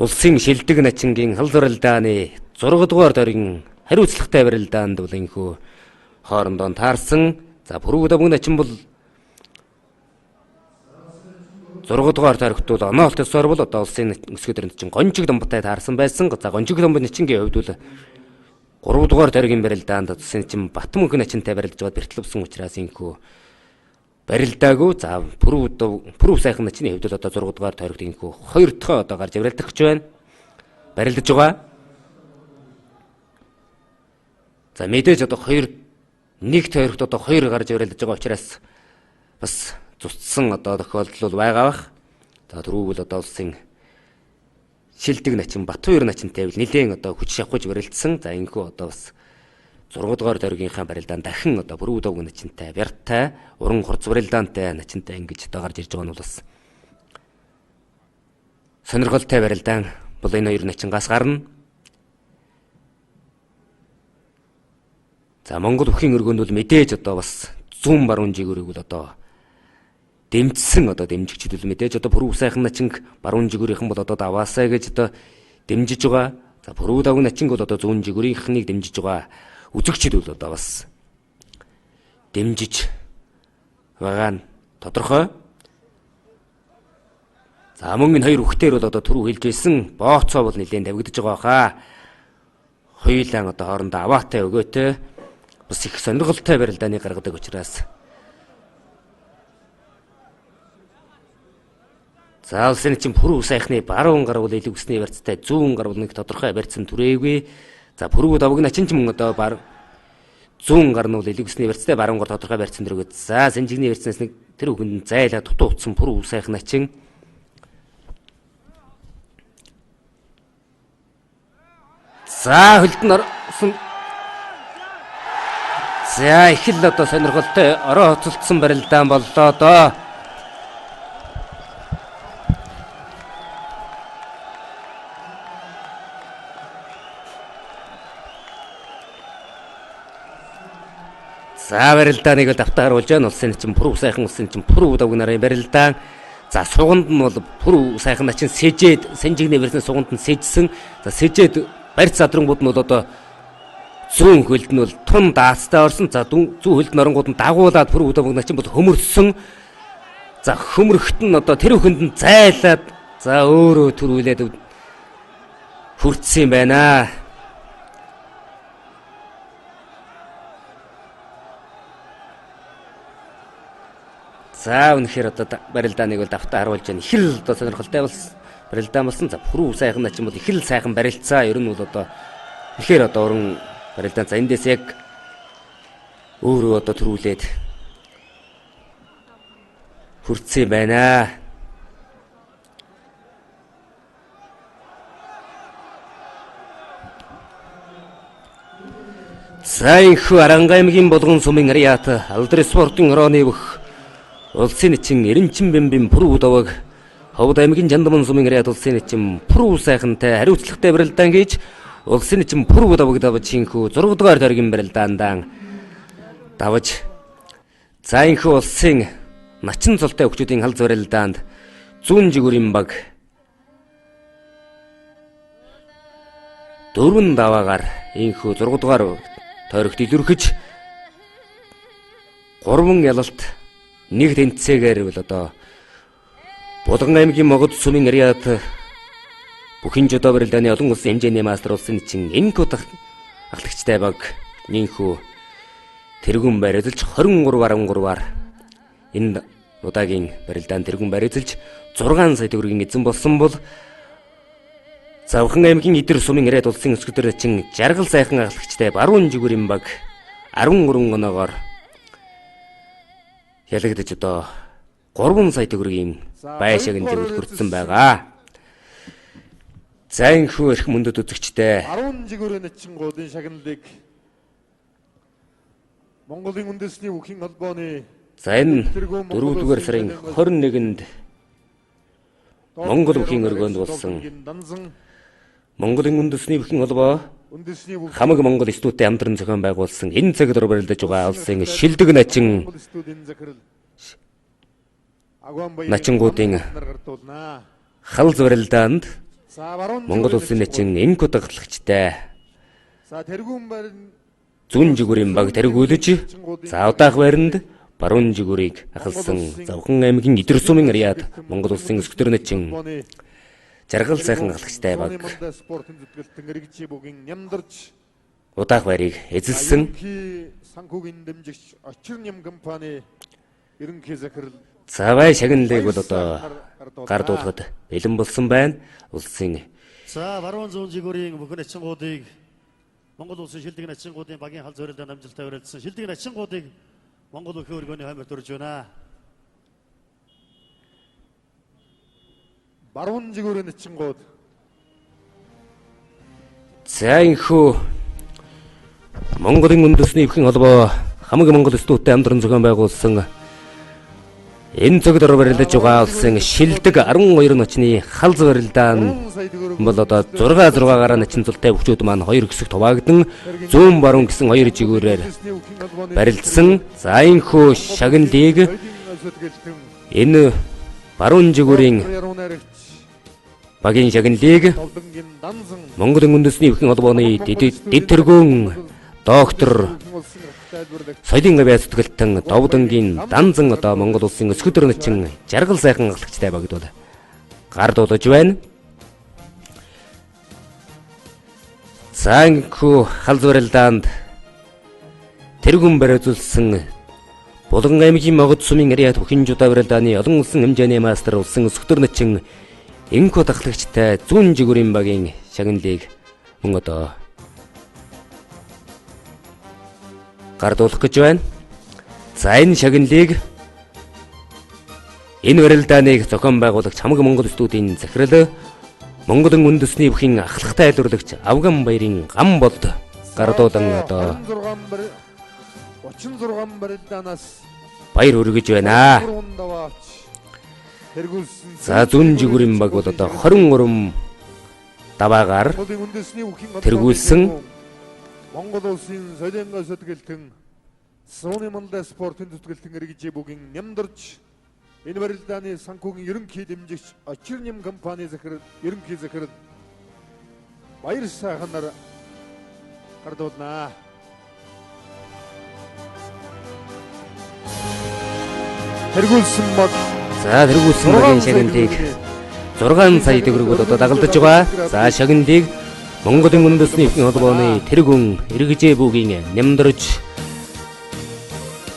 улсын шилдэг начингийн хал барилдааны 6 дугаар дорын хариуцлагатай барилдаанд бол инхүү хоорондоо таарсан. За пүрүү давг начин бол 6 дугаар тарихт бол оноолт ёсоор бол одоо улсын өсгөө төрөнд чинь гонжиг домботой таарсан байсан. За гонжиг домбод начингийн хувьд бол 3 дугаар таригийн барилдаанд улсын чинь Батмөнх начинтай барилдж байгаад бэртлэвсэн учраас инхүү барилдаагүй. За пүрүү сайхан начины хувьд бол одоо 6 дугаар тарихт инхүү 2 дахь одоо гарч барилдах гэж байна. Барилдаж байгаа. За мэдээж одоо 1 тарихт одоо 2 гарч барилдаж байгаа учраас бас цуцсан одоо тохиолдол бол байгаа бах. За түрүү бол одоо улсын шилдэг начин Батбаяр начинтай нэлээд одоо хүч шавхаж барилдсан. За энэхүү одоо бас 6 дугаар дөргийнхаа барилдаанд дахин одоо пүрүү давг начинтай бяртай уран хурц барилдаантай начинтай ингэж одоо гарч ирж байгаа нь бол бас сонирхолтой барилдаан бол энэ хоёр начингаас гарна. За Монгол бүхийн өргөнд бол мэдээж одоо бас зүүн баруун жигүүрийг бол одоо дэмжсэн одоо дэмжигчд бол мэдээж одоо пүрүү сайхан начинг баруун жигүүрийнхэн бол одоо даваасаа гэж одоо дэмжиж байгаа. За пүрүү давг начинг бол одоо зүүн жигүүрийнхнийг дэмжиж байгаа. Үзэгчд бол одоо бас дэмжиж байгаа нь тодорхой. За мөн энэ хоёр хүүхдээр бол одоо түрүү хэлж байсан бооцоо бол нэлээд тавигдж байгаа хаа. Хоёулаа одоо хоорондоо аваатай өгөөтэй бас их сонирхолтой барилдааны гаргадаг учраас за улсын чинь пүрүү сайхны баруун гар бол илүүсний барьцтай зүүн гар бол нэг тодорхой барьцсан түрээгүй. За пүрүү давг начин ч мөн одоо зүүн гар нь бол илүүсний барьцтай баруун гар тодорхой барьцсан түрээгүй. За сэнжигний барьцнаас нэг тэр хүнд зайлаа дутуу утсан пүрүү сайх начин. За хөлтөн орсон. За их л одоо сонирхолтой ороо хоцолдсон барилдаан боллоо доо. За барилдааныг л давтаа харуулж байна. Улсын чинь пүрүү сайхан улсын чинь пүрүү давг нарын барилдаан. За суганд нь бол пүрүү сайхан начин сэжээд сэнжигний барьцны суганд нь сэжсэн. За сэжээд барьц задрангууд нь бол одоо зүүн хөлд нь бол тун даацтай орсон. За зүүн хөлд норонгууд нь дагуулад пүрүү давг начин бол хөмөрсөн. За хөмөрөхт нь одоо тэр хүнд нь зайлаад за өөрөө төрүүлээд хүртсэн юм байна. За үнэхээр одоо барилдааныг бол давтаа харуулж байна. Их л одоо сонирхолтой барилдаан болсон. За пүрүү сайхан начин бол их л сайхан барилцаа. Ер нь бол одоо ихээр одоо уран барилдаан. За эндээс яг өөрөө одоо төрүүлээд хүртсэн байна. За инхүү Аранга аймгийн Булган сумын Ариат алдар спортын орооны бүх улсын чин Эренчин бэмбэм пүрүү давг Ховд аймгийн Жандаман сумын Ариат улсын чин пүрүү сайхантай хариуцлагатай барилдаан гэж улсын чин пүрүү давг давж инхүү 6 дугаар дөргийн барилдаандаа давж за инхүү улсын начин цолтой хөгчүүдийн халз барилдаанд зүүн жигүүрийн баг 4 даваагаар инхүү 6 дугаар тойрогт илэрхэж 3 ялалт нэг тэнцээгээр бол одоо Булган аймгийн Могод сумын Ариат бүхэн жодоо барилдааны олон улсын хэмжээний мастер улсын чин энэхүү ахлагчтай баг нинхүү тэргүүн байр эзэлж 23.13-аар энэ удаагийн барилдаанд тэргүүн байр эзэлж 6 сая төгрөгийн эзэн болсон бол Завхан аймгийн Идэр сумын ирээд улсын өсгөдөрчин жаргал сайхан ахлагчтай баруун жигүүрийн баг 13 оноогоор ялагдаж одоо 3 сая төгрөгийн байшагийн зөвлөлд хүрсэн байгаа. За энэхүү эрх мөндөд үзэгчтэй 10 жигүүрийн эцэнгуудын шагналыг Монголын үндэсний бүхий холбооны за энэ 4-р сарын 21-нд Монгол бүхий өргөөнд болсон Монголын үндэсний бүхий холбоо үндэсний бүхий хамаг Монгол студид хамтран зохион байгуулсан энэ цагт барилдаж байгаа улсын шилдэг начин студийн захирал начингуудын хал барилдаанд Монгол улсын начин энэко даглагчтай за тэргүүн барин зүүн жигүүрийн баг тэргүүлж за удаах байранд баруун жигүүрийг ахалсан Завхан аймгийн Идэр сумын ариад Монгол улсын өсгөдөр начин жаргал сайхан ахлагчтай баг спортын зүтгэлтэн иргэжи бүгийн нямдарч удаах байрыг эзэлсэн санхүүгийн дэмжигч очир нэм компани ерөнхий захирал цавай шагналыг бол одоо гар дуулахад бэлэн болсон байна. Улсын За баруун зүүн жигүүрийн бүхэн ачингуудыг Монгол улсын шилдэг ачингуудын багийн хал зорилттой амжилттай өрөлдсөн шилдэг ачингуудыг Монгол бүхий өргөний хаймарт өрж байна. баруун жигүүрийн эцэнгууд за энэхүү Монголын үндэсний бүхий холбоо хамаг Монгол студид хамтран зохион байгуулсан энэ зөвд барилдаж байгаа улсын шилдэг 12 начны халз барилдаан бол одоо 6-6-гаар начин цултай хүчүүд маань 2 хэсэгт хуваагдсан зүүн баруун гэсэн 2 жигүүрээр барилдсан. За энэхүү шагналыг энэ баруун жигүүрийн багийн шагналыг Монголын үндэсний бүхий холбооны дэд тэргүүн доктор соёлын гавьяа зүтгэлтэн Довдангийн Данзан одоо Монгол улсын өсгөдөр начин жаргал сайхан ахлагчтай багд бол гар дуулаж байна. За энэхүү халз барилдаанд тэргүүн бариулсан Булган аймгийн Могод сумын ариад бүхин жудаа барилдааны олон улсын хэмжээний мастер улсын өсгөдөр начин энэхүү ахлагчтай зүүн жигүүрийн багийн шагналыг мөн одоо гардуулах гэж байна. За энэ шагналыг энэ барилдааныг зохион байгуулагч хамаг Монгол студийн захирал Монголын үндэсний бүхий ахлагтай айлуулагч Авган баярын гам болд гардуулан одоо 36 барилдаанаас баяр хүргэж байна. За зүүн жигүүрийн баг бол одоо 23 даваагаар тэргүүлсэн Монгол улсын соёлын зүтгэлтэн Сууны мандаа спортын зүтгэлтэн иргэжи бүгийн нямдарч энэ барилдааны санхүүгийн ерөнхий дэмжигч очир нэм компани захирал ерөнхий захирал баяр сайханаар гардуулнаа. Тэргүүлсэн баг за тэргүүлсэн багийн шагналыг 6 сая төгрөг одоо дагалдаж байгаа. За шагналыг Монголын үндэсний бүхий холбооны тэргүүн иргэжээ бүгийн нямдарж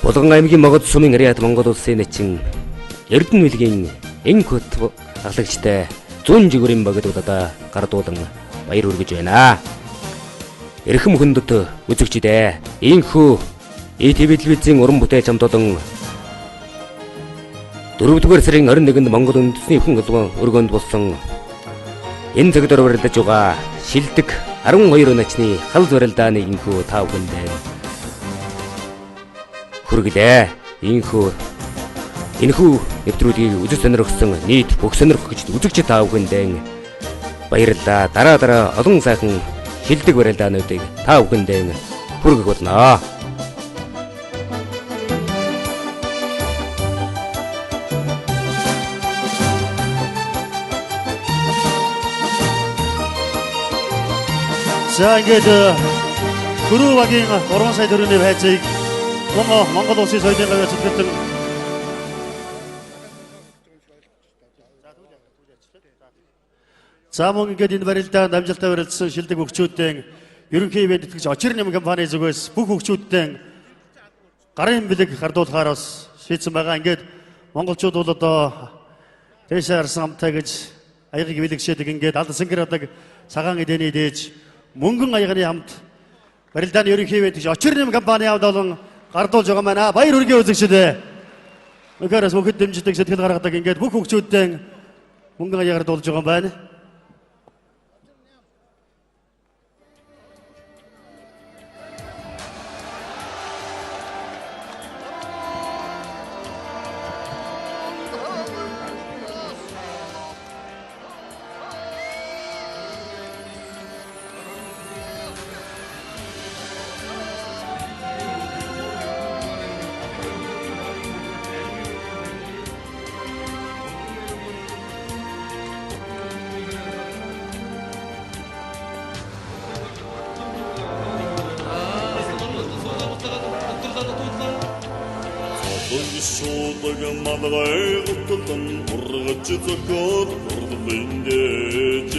Булган аймгийн Могод сумын ариад Монгол улсын начин Эрдэнэ билгийн энэхүү ахлагчтай зүүн жигүүрийн багд одоо гардуулан баяр хүргэж байна. Эрхэм хүндэт үзэгчдээ энэхүү ИТV телевизийн уран бүтээлч хамт олон 4-р сарын 21-нд Монгол үндэсний бүхий холбоо өргөөнд болсон энэ цагт барилдаж байгаа шилдэг 12 начны халз барилдааны энэхүү та бүхэнд хүргэлээ. Энэхүү нэвтрүүлгийг үзэж сонирхсан нийт бүх сонирхогч үзэгч та бүхэнд баярлалаа. Дараа олон сайхан шилдэг барилдаануудыг та бүхэнд хүргэх болно. 자 ингээд гүрүү багийн 3 сая төгрөгийн байцыг Монгол улсын соёлын гавьяа зүтгэлтэн за мөн ингээд энэ барилдаанд амжилттай барилдсан шилдэг хөгчүүдийн ерөнхий ивент тэтгэгч очир нэм компани зүгээс бүх хөгчүүдтэй гарын бэлэг хардуулахаар бас шийдсэн байгаа. Ингээд монголчууд бол одоо Тэшээ харсан амтай гэж аягийг бэлэгшээдэг. Ингээд алдан гэрдэг цагаан эдэний дээж мөнгөн аягны хамт барилдааны ерөнхий вэдгч очир нэм компани хамт олон гардуулж байгаа маань. Баяр хүргэе үзэгчдээ. Өнөөдрөөс бүгд дэмждэг сэтгэл гаргадаг. Ингээд бүх хөгчүүдтэй мөнгөн аягаар дуулж байгаа юм байна. Шуудаг малгай гуталдан ургаж зөгөөд урдлындэж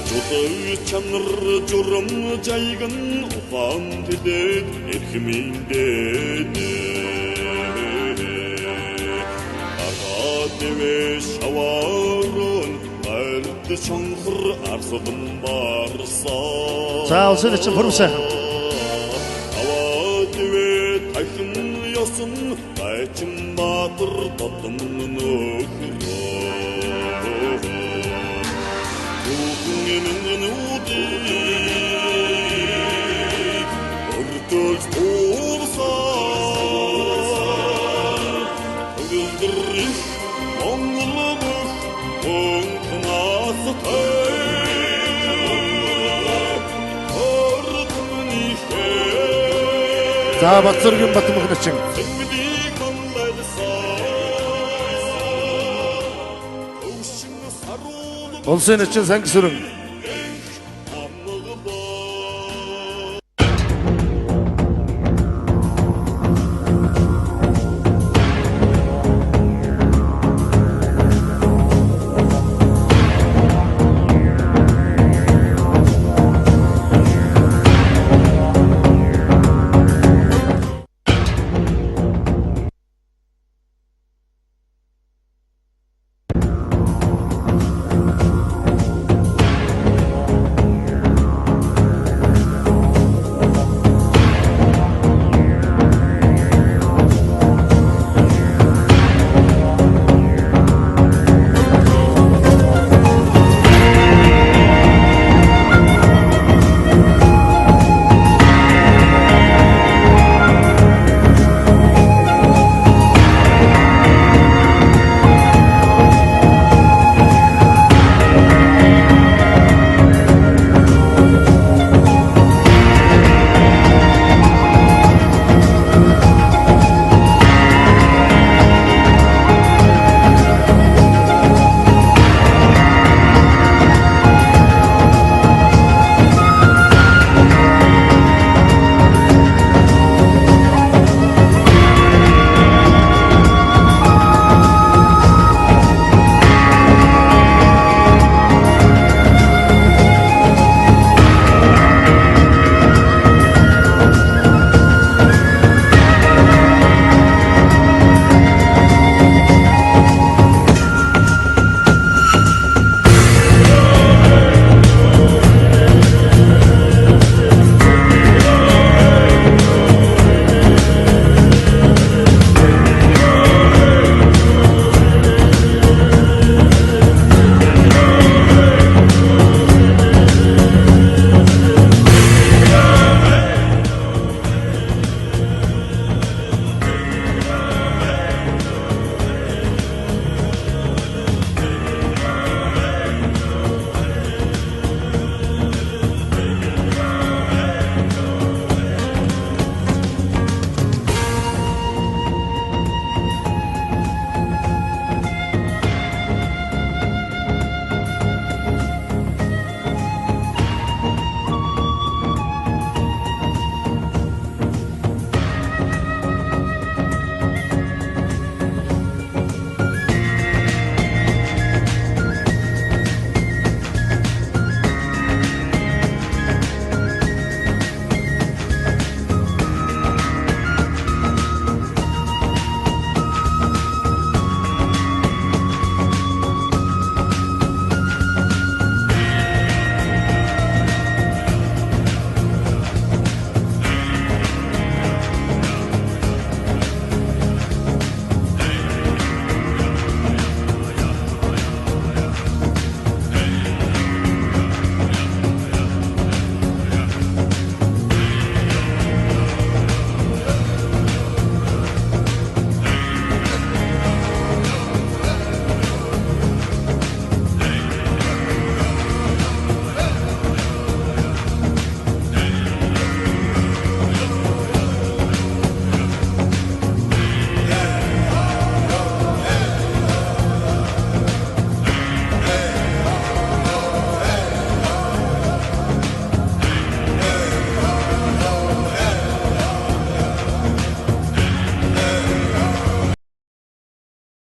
Жудаг чанар журам жайган ухаан тэдэд эрхминдээд Агадэвэ шаваарон гайрд шонхор арсадан барсаа За улсын эцэг хөрвсөн. Айхан гайчин баатар татан нөхрөө Бүгэн нүдийг өртөж туурсан Өгөлдрих Монгол бүх өнтнаас За Батцэргийн Батмөхнөчин улсын эцэг сангийн сүрэн